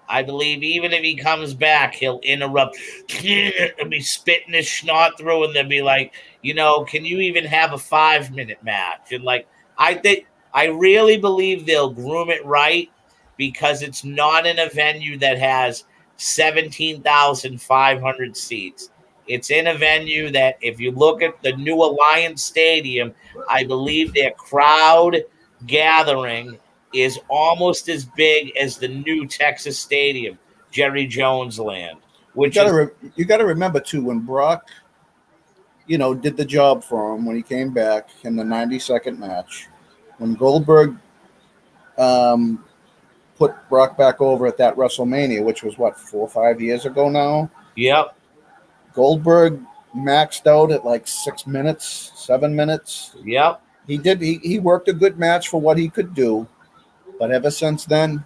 I believe even if he comes back, he'll interrupt and be spitting his snot through, and they'll be like, can you even have a 5-minute match? And I really believe they'll groom it right, because it's not in a venue that has 17,500 seats. It's in a venue that, if you look at the new Alliance Stadium, I believe their crowd gathering is almost as big as the new Texas Stadium, Jerry Jones Land. You got to remember too, when Brock, did the job for him when he came back in the 90-second match, when Goldberg put Brock back over at that WrestleMania, which was 4 or 5 years ago now. Yep. Goldberg maxed out at like 6 minutes, 7 minutes. Yep. He did. He worked a good match for what he could do, but ever since then,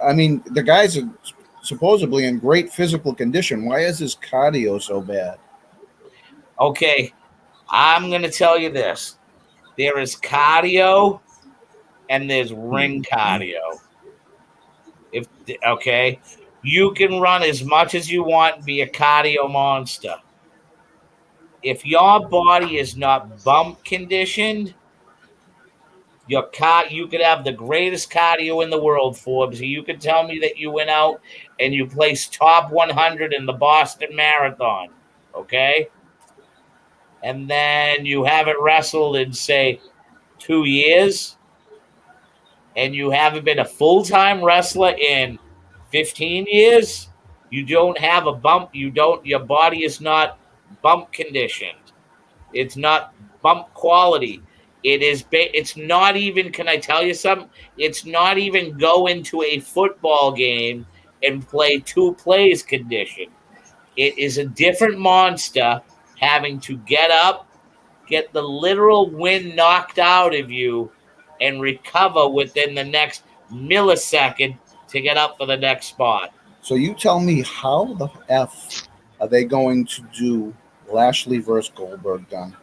I mean, the guy's supposedly in great physical condition. Why is his cardio so bad? Okay, I'm going to tell you this. There is cardio and there's ring cardio. You can run as much as you want and be a cardio monster. If your body is not bump conditioned, you could have the greatest cardio in the world, Forbes. You could tell me that you went out and you placed top 100 in the Boston Marathon, okay? And then you haven't wrestled in, say, 2 years, and you haven't been a full-time wrestler in 15 years, you don't have a bump. Your body is not bump conditioned. It's not bump quality. It's not even, can I tell you something? It's not even go into a football game and play 2 plays condition. It is a different monster having to get up, get the literal wind knocked out of you, and recover within the next millisecond to get up for the next spot. So you tell me, how the F are they going to do Lashley versus Goldberg done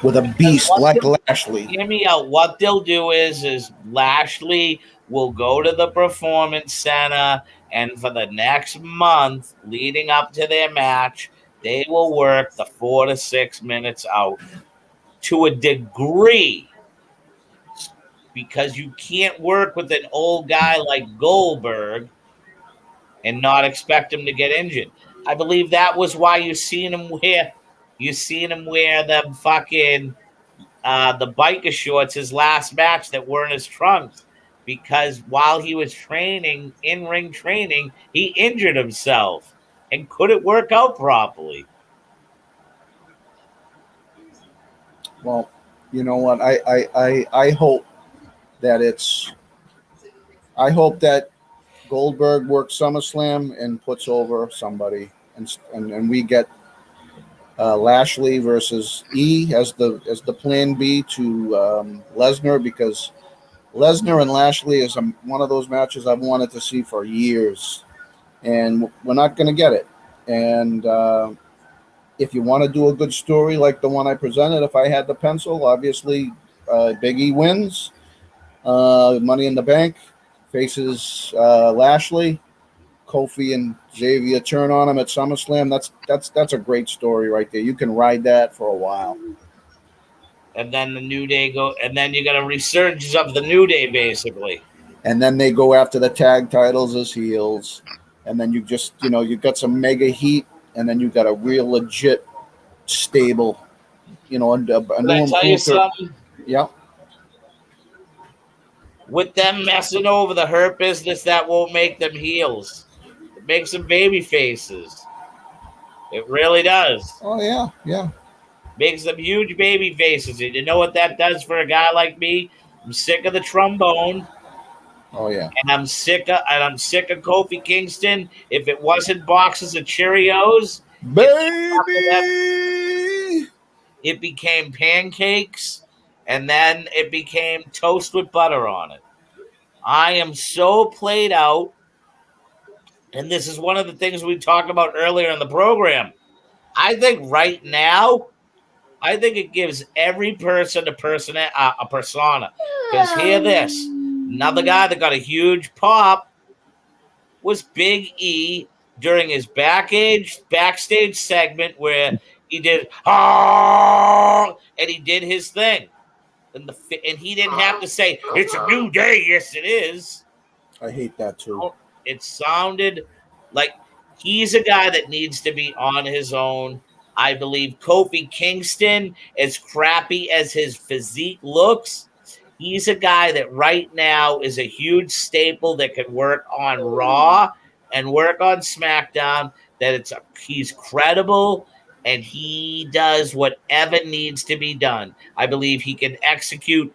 with a beast like Lashley? Hear me out. What they'll do is Lashley will go to the Performance Center, and for the next month leading up to their match, they will work the 4 to 6 minutes out to a degree, because you can't work with an old guy like Goldberg and not expect him to get injured. I believe that was why you seen him wear the fucking the biker shorts his last match that weren't his trunks, because while he was training, in-ring training, he injured himself and couldn't work out properly. Well, you know what? I hope that it's. I hope that Goldberg works SummerSlam and puts over somebody, and we get Lashley versus E as the plan B to Lesnar, because Lesnar and Lashley is one of those matches I've wanted to see for years, and we're not going to get it. And if you want to do a good story like the one I presented, if I had the pencil, obviously Big E wins, Money in the Bank faces Lashley, Kofi and Xavier turn on him at SummerSlam. That's a great story right there. You can ride that for a while. And then the New Day and then you got a resurgence of the New Day, basically. And then they go after the tag titles as heels, and then you just you got some mega heat, and then you got a real legit stable, a Can I tell you something? Yeah. With them messing over the Hurt Business, that won't make them heels. It makes them baby faces. It really does. Oh yeah. Makes them huge baby faces. And you know what that does for a guy like me? I'm sick of the trombone. Oh yeah. And I'm sick of Kofi Kingston. If it wasn't boxes of Cheerios, baby, it became pancakes, and then it became toast with butter on it. I am so played out, and this is one of the things we talked about earlier in the program. I think right now, it gives every person a persona. Because hear this, another guy that got a huge pop was Big E during his backstage segment where he did and he did his thing, and he didn't have to say it's a new day. Yes, it is. I hate that too. It sounded like he's a guy that needs to be on his own. I believe Kofi Kingston, as crappy as his physique looks, he's a guy that right now is a huge staple that can work on Raw and work on SmackDown. He's credible and he does whatever needs to be done. I believe he can execute,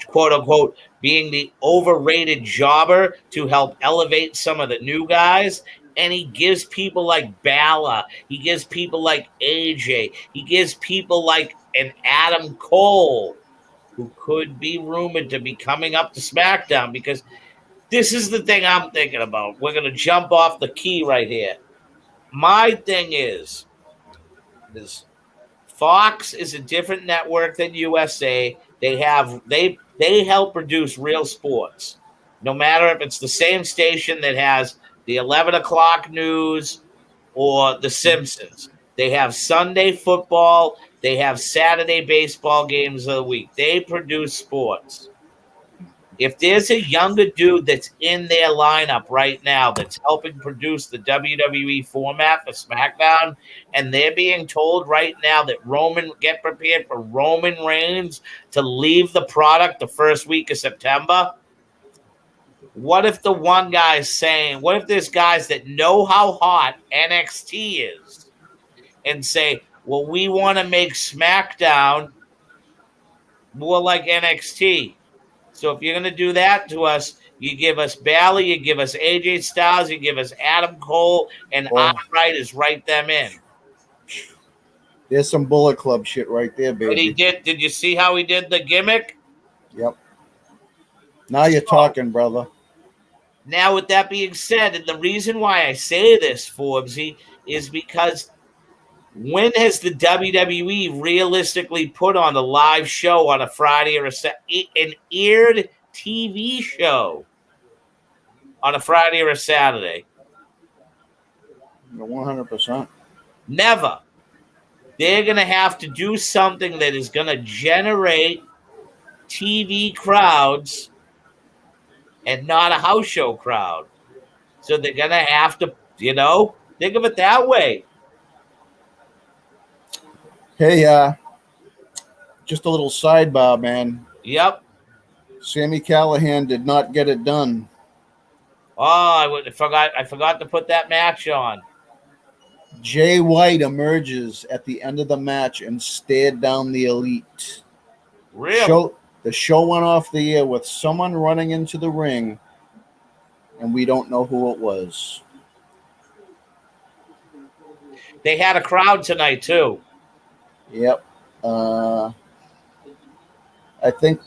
quote unquote, being the overrated jobber to help elevate some of the new guys. And he gives people like Balor. He gives people like AJ. He gives people like an Adam Cole, who could be rumored to be coming up to SmackDown, because this is the thing I'm thinking about. We're going to jump off the key right here. My thing is Fox is a different network than USA. They help produce real sports. No matter if it's the same station that has the 11 o'clock news or The Simpsons. They have Sunday football. They have Saturday baseball games of the week. They produce sports. If there's a younger dude that's in their lineup right now that's helping produce the WWE format for SmackDown, and they're being told right now that get prepared for Roman Reigns to leave the product the first week of September, what if what if there's guys that know how hot NXT is and say, well, we want to make SmackDown more like NXT. So if you're going to do that to us, you give us Balor, you give us AJ Styles, you give us Adam Cole, and our right is write them in. There's some Bullet Club shit right there, baby. But he did. Did you see how he did the gimmick? Yep. Now you're talking, brother. Now, with that being said, and the reason why I say this, Forbesy, is because when has the WWE realistically put on a live show on a Friday or an aired TV show on a Friday or a Saturday? 100%. Never. They're going to have to do something that is going to generate TV crowds and not a house show crowd. So they're going to have to, think of it that way. Hey, just a little sidebar, man. Yep. Sami Callihan did not get it done. Oh, I forgot to put that match on. Jay White emerges at the end of the match and stared down the Elite. Really? The show went off the air with someone running into the ring, and we don't know who it was. They had a crowd tonight too. Yep. I think.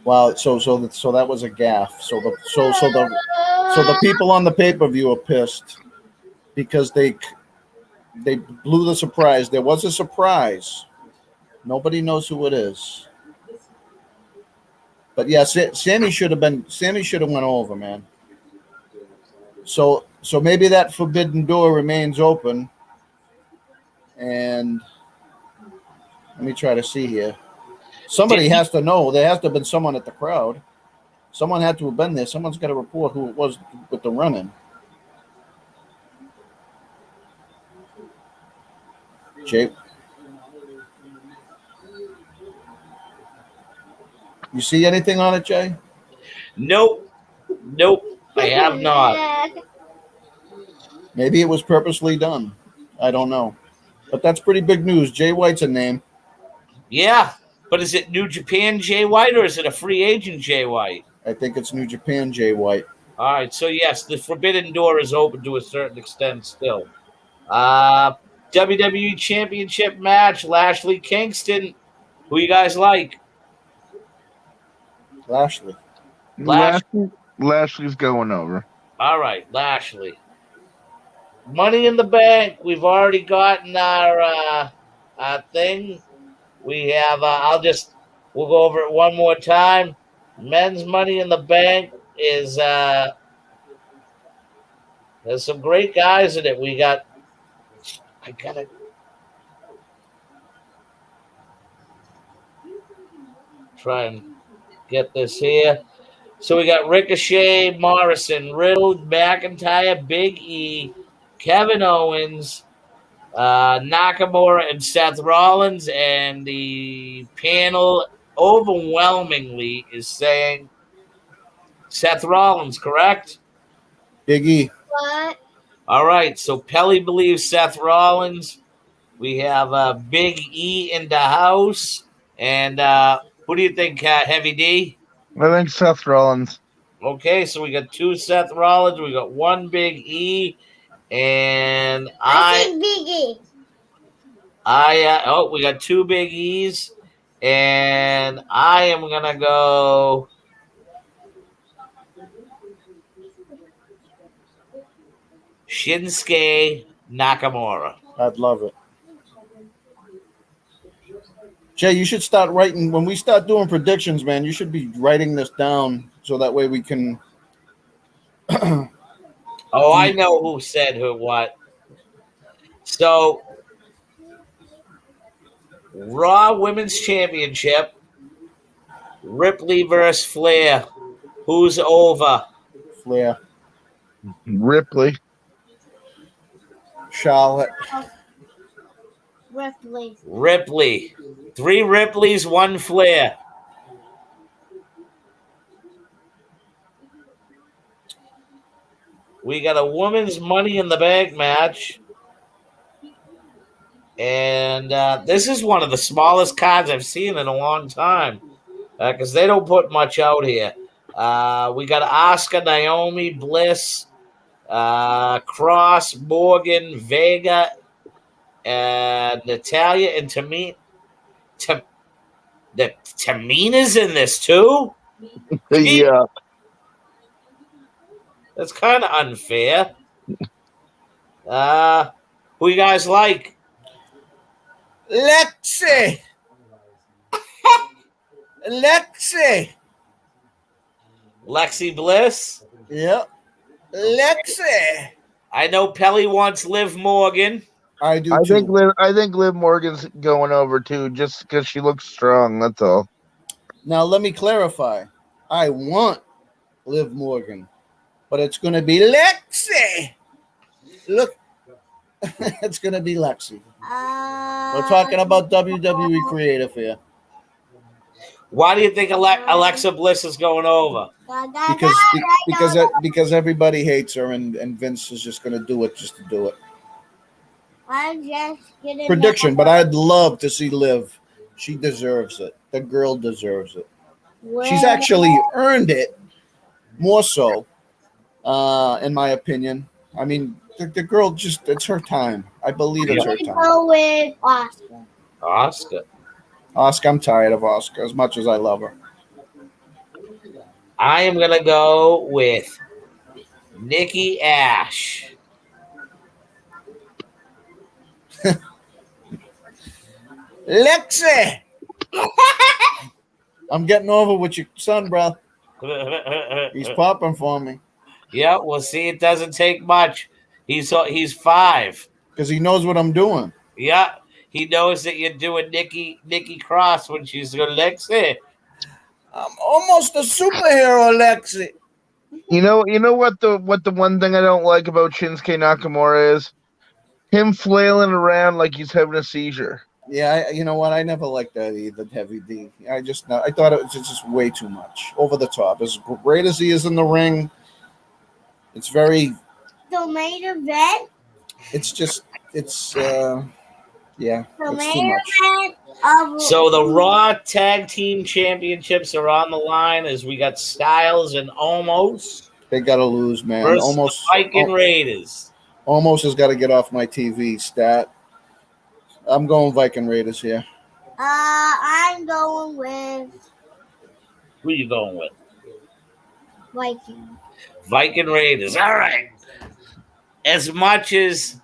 Wow. So that was a gaffe. So the people on the pay-per-view are pissed because they blew the surprise. There was a surprise. Nobody knows who it is. But yeah, Sammy should have went over, man. So maybe that forbidden door remains open. And let me try to see here. Somebody has to know. There has to have been someone at the crowd. Someone had to have been there. Someone's got to report who it was with the run-in. Jay, you see anything on it, Jay? Nope. I have not. Maybe it was purposely done. I don't know. But that's pretty big news. Jay White's a name. Yeah, but is it New Japan Jay White or is it a free agent Jay White? I think it's New Japan Jay White. All right, so yes, the forbidden door is open to a certain extent still. WWE Championship match, Lashley Kingston. Who you guys like? Lashley. Lashley's going over. All right, Lashley. Money in the Bank. We've already gotten our thing. We have. We'll go over it one more time. Men's Money in the Bank is. There's some great guys in it. We got. I gotta. Try and get this here. So we got Ricochet, Morrison, Riddle, McIntyre, Big E, Kevin Owens, Nakamura, and Seth Rollins. And the panel overwhelmingly is saying Seth Rollins, correct? Big E. What? All right. So Pelly believes Seth Rollins. We have Big E in the house. And who do you think, Heavy D? I think Seth Rollins. Okay, so we got 2 Seth Rollins, we got 1 Big E, and I think Biggie. we got 2 Big E's, and I am gonna go Shinsuke Nakamura. I'd love it. Jay, you should start writing. When we start doing predictions, man, you should be writing this down so that way we can. Oh, I know who said who what. So, Raw Women's Championship, Ripley versus Flair. Who's over? Flair. Ripley. Charlotte. Ripley. 3 Ripleys, 1 Flair. We got a women's Money in the Bank match. And this is one of the smallest cards I've seen in a long time. Because they don't put much out here. We got Asuka, Naomi, Bliss, Cross, Morgan, Vega, and Natalia, and Tamina's in this too? Yeah. That's kind of unfair. Who you guys like? Lexi. Lexi Bliss? Yep. Lexi. I know Pelly wants Liv Morgan. I do I too. think Liv Morgan's going over too, just because she looks strong. That's all. Now let me clarify. I want Liv Morgan, but it's going to be Lexi. Look, it's going to be Lexi. We're talking about WWE creative here. Why do you think Alexa Bliss is going over? Because everybody hates her, and Vince is just going to do it just to do it. I'm just kidding. Prediction, but I'd love to see Liv. She deserves it. The girl deserves it. Well, She's actually earned it more so, in my opinion. I mean, the girl it's her time. I believe it's her I'm time. gonna go with Oscar. Oscar. Oscar, I'm tired of Oscar as much as I love her. I am gonna go with Nikki Ash. Lexi. I'm getting over with your son, bro. He's popping for me Yeah, we'll see. It doesn't take much. He's 5. because he knows what I'm doing. Yeah, he knows that you're doing Nikki Cross when she's going Lexi. I'm almost a superhero, Lexi. You know what the one thing I don't like about Shinsuke Nakamura is him flailing around like he's having a seizure. Yeah, you know what? I never liked that either, Heavy D. I thought it was just way too much, over the top. As great as he is in the ring, it's very. The main event. It's just, yeah, The it's too main much. event of So the Raw Tag Team Championships are on the line as we got Styles and Omos They gotta lose, man. versus Almost, the Viking Raiders. almost has got to get off my TV. Stat. I'm going Viking Raiders here. I'm going with Who are you going with? Viking. Viking Raiders. All right. As much as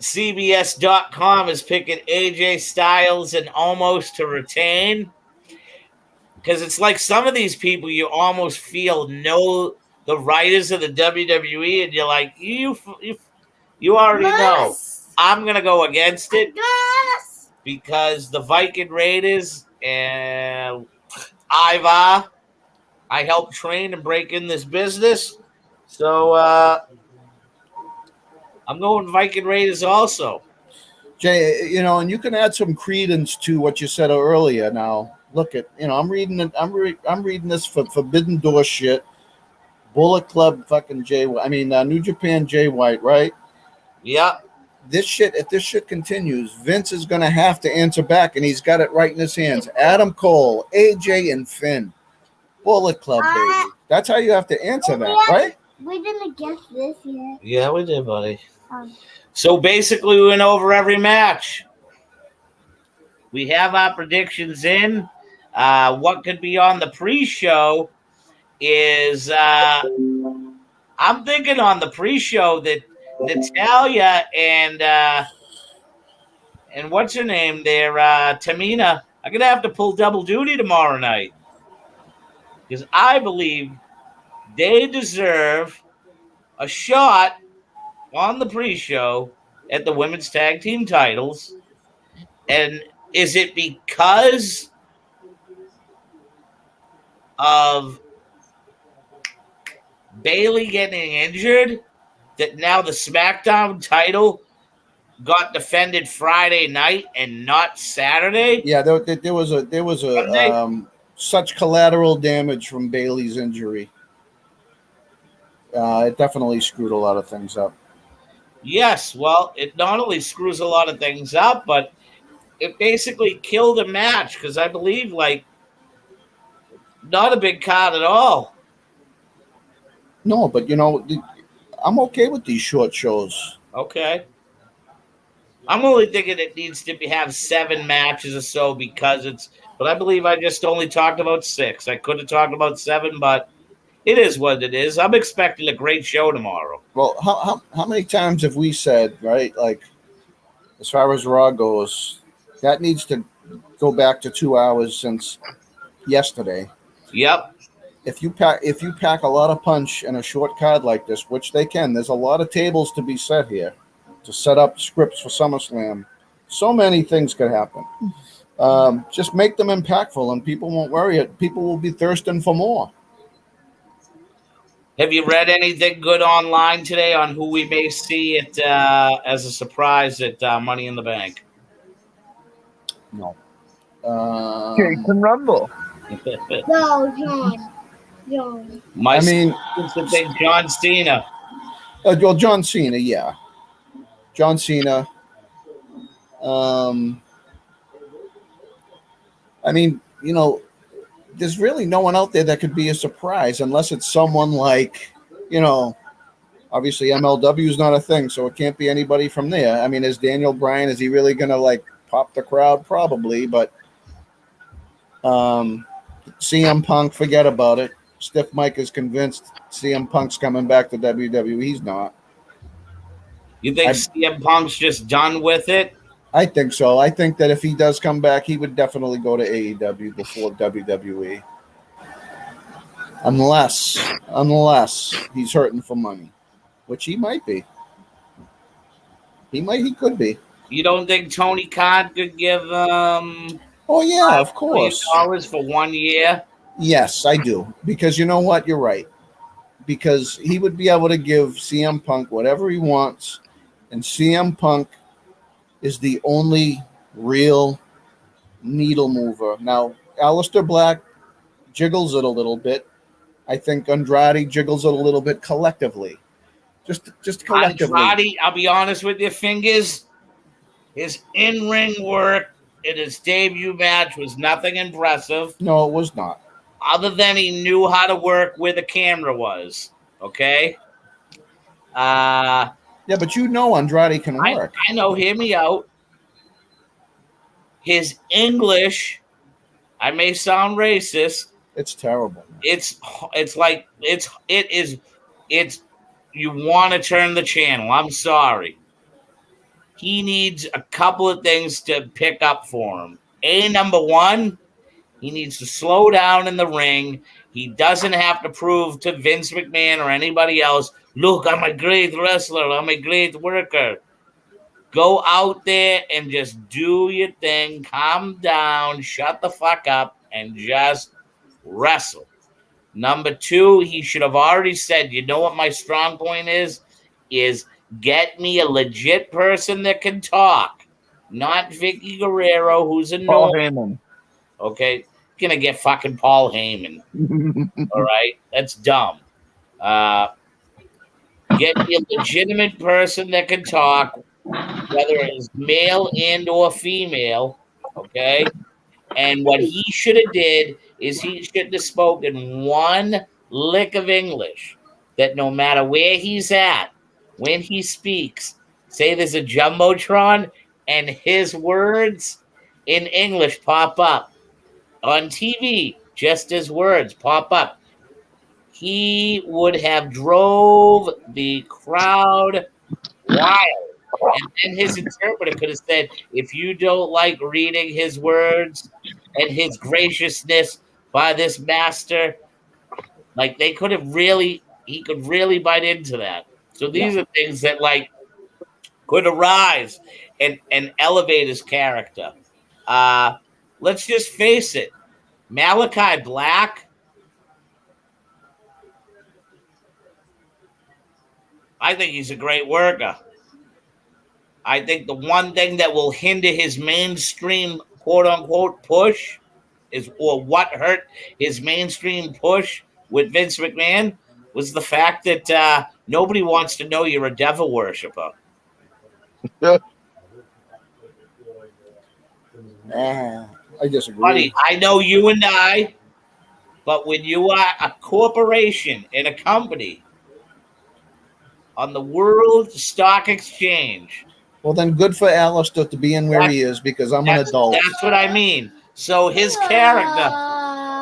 CBS.com is picking AJ Styles and Omos to retain, because it's like some of these people you almost feel know the writers of the WWE, and you're like, you already know. Yes. I'm gonna go against it Yes. because the Viking Raiders and Ivar, I helped train and break in this business, so I'm going Viking Raiders also. Jay, and you can add some credence to what you said earlier. Now, look at, I'm reading it. I'm reading this for Forbidden Door shit. Bullet Club, fucking New Japan Jay White, right? Yeah. If this shit continues, Vince is gonna have to answer back, and he's got it right in his hands. Adam Cole, AJ, and Finn, Bullet Club, baby. That's how you have to answer that, right? We didn't guess this yet. Yeah, we did, buddy. So basically, we went over every match. We have our predictions in. What could be on the pre-show is I'm thinking on the pre-show that Natalia and what's her name there, Tamina, I'm gonna have to pull double duty tomorrow night because I believe they deserve a shot on the pre-show at the women's tag team titles. And is it because of Bailey getting injured that now the SmackDown title got defended Friday night and not Saturday? Yeah, there was such collateral damage from Bailey's injury. It definitely screwed a lot of things up. Yes, well, it not only screws a lot of things up, but it basically killed a match because I believe, not a big card at all. No, but I'm okay with these short shows. Okay. I'm only thinking it needs to have 7 matches or so but I believe I just only talked about 6. I could have talked about 7, but it is what it is. I'm expecting a great show tomorrow. Well, how many times have we said, right? Like, as far as Raw goes, that needs to go back to 2 hours since yesterday. Yep. If you pack a lot of punch in a short card like this, which they can, there's a lot of tables to be set here to set up scripts for SummerSlam. So many things could happen. Just make them impactful, and people won't worry. People will be thirsting for more. Have you read anything good online today on who we may see as a surprise at Money in the Bank? No. Jason Rumble. No, John. I think John Cena. Well, John Cena, yeah. John Cena. I mean, there's really no one out there that could be a surprise unless it's someone like, obviously MLW is not a thing, so it can't be anybody from there. I mean, is Daniel Bryan, is he really going to like pop the crowd? Probably, but CM Punk, forget about it. Stiff Mike is convinced CM Punk's coming back to WWE. He's not. You think CM Punk's just done with it? I think so. I think that if he does come back, he would definitely go to AEW before WWE. Unless he's hurting for money, which he might be. He could be. You don't think Tony Khan could give Oh yeah, of course. $5 million for 1 year? Yes, I do. Because you know what? You're right. Because he would be able to give CM Punk whatever he wants, and CM Punk is the only real needle mover. Now, Aleister Black jiggles it a little bit. I think Andrade jiggles it a little bit collectively. Just collectively. Andrade, I'll be honest with you, Fingers, his in-ring work in his debut match was nothing impressive. No, it was not. Other than he knew how to work where the camera was. Okay? Yeah, but Andrade can work. I know, hear me out. His English, I may sound racist. It's terrible. It's you want to turn the channel. I'm sorry. He needs a couple of things to pick up for him. Number one, he needs to slow down in the ring. He doesn't have to prove to Vince McMahon or anybody else, look, I'm a great wrestler. I'm a great worker. Go out there and just do your thing. Calm down. Shut the fuck up and just wrestle. Number two, he should have already said, you know what my strong point is get me a legit person that can talk. Not Vicky Guerrero, who's a Paul Heyman. Okay, gonna get fucking Paul Heyman. All right, that's dumb. Get me a legitimate person that can talk, whether it's male and or female. Okay, and what he should have did is he should have spoken one lick of English. That no matter where he's at, when he speaks, say there's a jumbotron, and his words in English pop up. On TV, just his words pop up. He would have drove the crowd wild. And then his interpreter could have said, if you don't like reading his words and his graciousness by this master, like he could really bite into that. So these are things that could arise and elevate his character. Let's just face it. Malachi Black, I think he's a great worker. I think the one thing that will hinder his mainstream quote-unquote push or what hurt his mainstream push with Vince McMahon was the fact that nobody wants to know you're a devil worshiper. I disagree. Buddy, I know you and I, but when you are a corporation and a company on the World Stock Exchange. Well, then good for Aleister to be in where he is because I'm an adult. That's what I mean. So his character,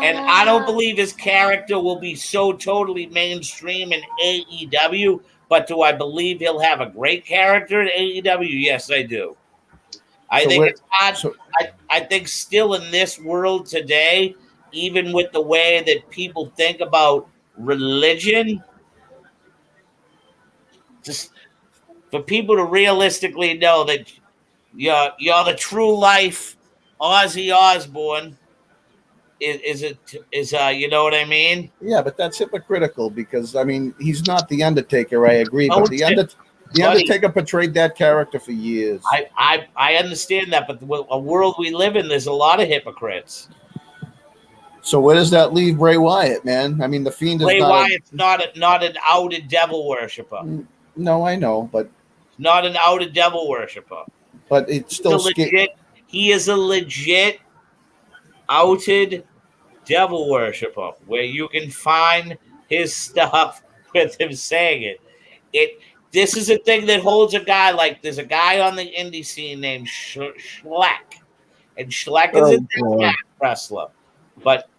and I don't believe his character will be so totally mainstream in AEW, but do I believe he'll have a great character in AEW? Yes, I do. I think it's hard. I think still in this world today, even with the way that people think about religion, just for people to realistically know that you're the true life Ozzy Osbourne is you know what I mean? Yeah, but that's hypocritical because I mean he's not the Undertaker. I agree, but the Undertaker portrayed that character for years. I understand that, but the world we live in, there's a lot of hypocrites. So where does that leave Bray Wyatt, man? I mean, the Fiend is Bray Wyatt's not an outed devil worshiper. No, I know, but not an outed devil worshiper. But it's still He is a legit outed devil worshiper, where you can find his stuff with him saying it. This is a thing that holds a guy like there's a guy on the indie scene named Schleck, and Schleck is a Oh, deathmatch God. wrestler, but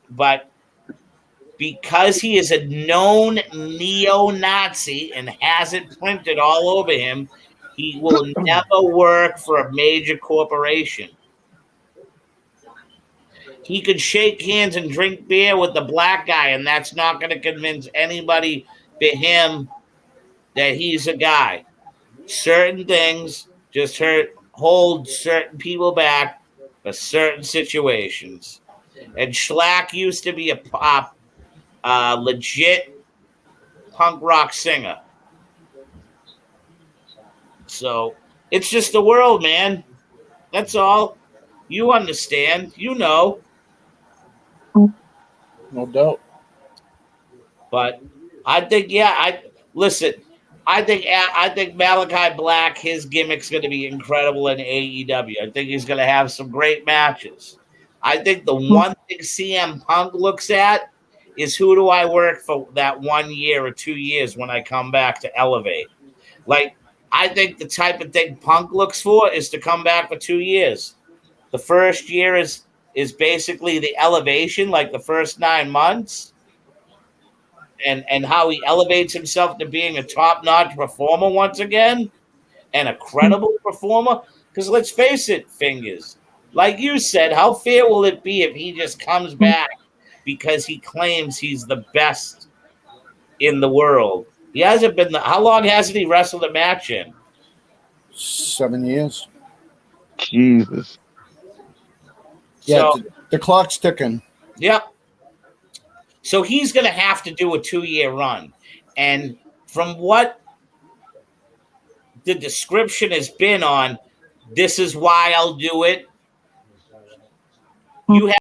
because he is a known neo-Nazi and has it printed all over him, he will never work for a major corporation. He could shake hands and drink beer with the black guy, and that's not going to convince anybody but him that he's a guy. Certain things just hold certain people back for certain situations. And Schlack used to be a legit punk rock singer. So it's just the world, man. That's all. You understand. You know. No doubt. But I think, listen. I think Malachi Black, his gimmick's going to be incredible in AEW. I think he's going to have some great matches. I think the one thing CM Punk looks at is who do I work for that 1 year or 2 years when I come back to elevate. Like, I think the type of thing Punk looks for is to come back for 2 years. The first year is basically the elevation, like the first 9 months. And how he elevates himself to being a top-notch performer once again and a credible performer. Because let's face it, Fingers, like you said, how fair will it be if he just comes back because he claims he's the best in the world? He hasn't been. How long hasn't he wrestled a match in? 7 years. Jesus. Yeah, So, the clock's ticking. yeah. So he's going to have to do a 2-year run. And from what the description has been on, this is why I'll do it. You have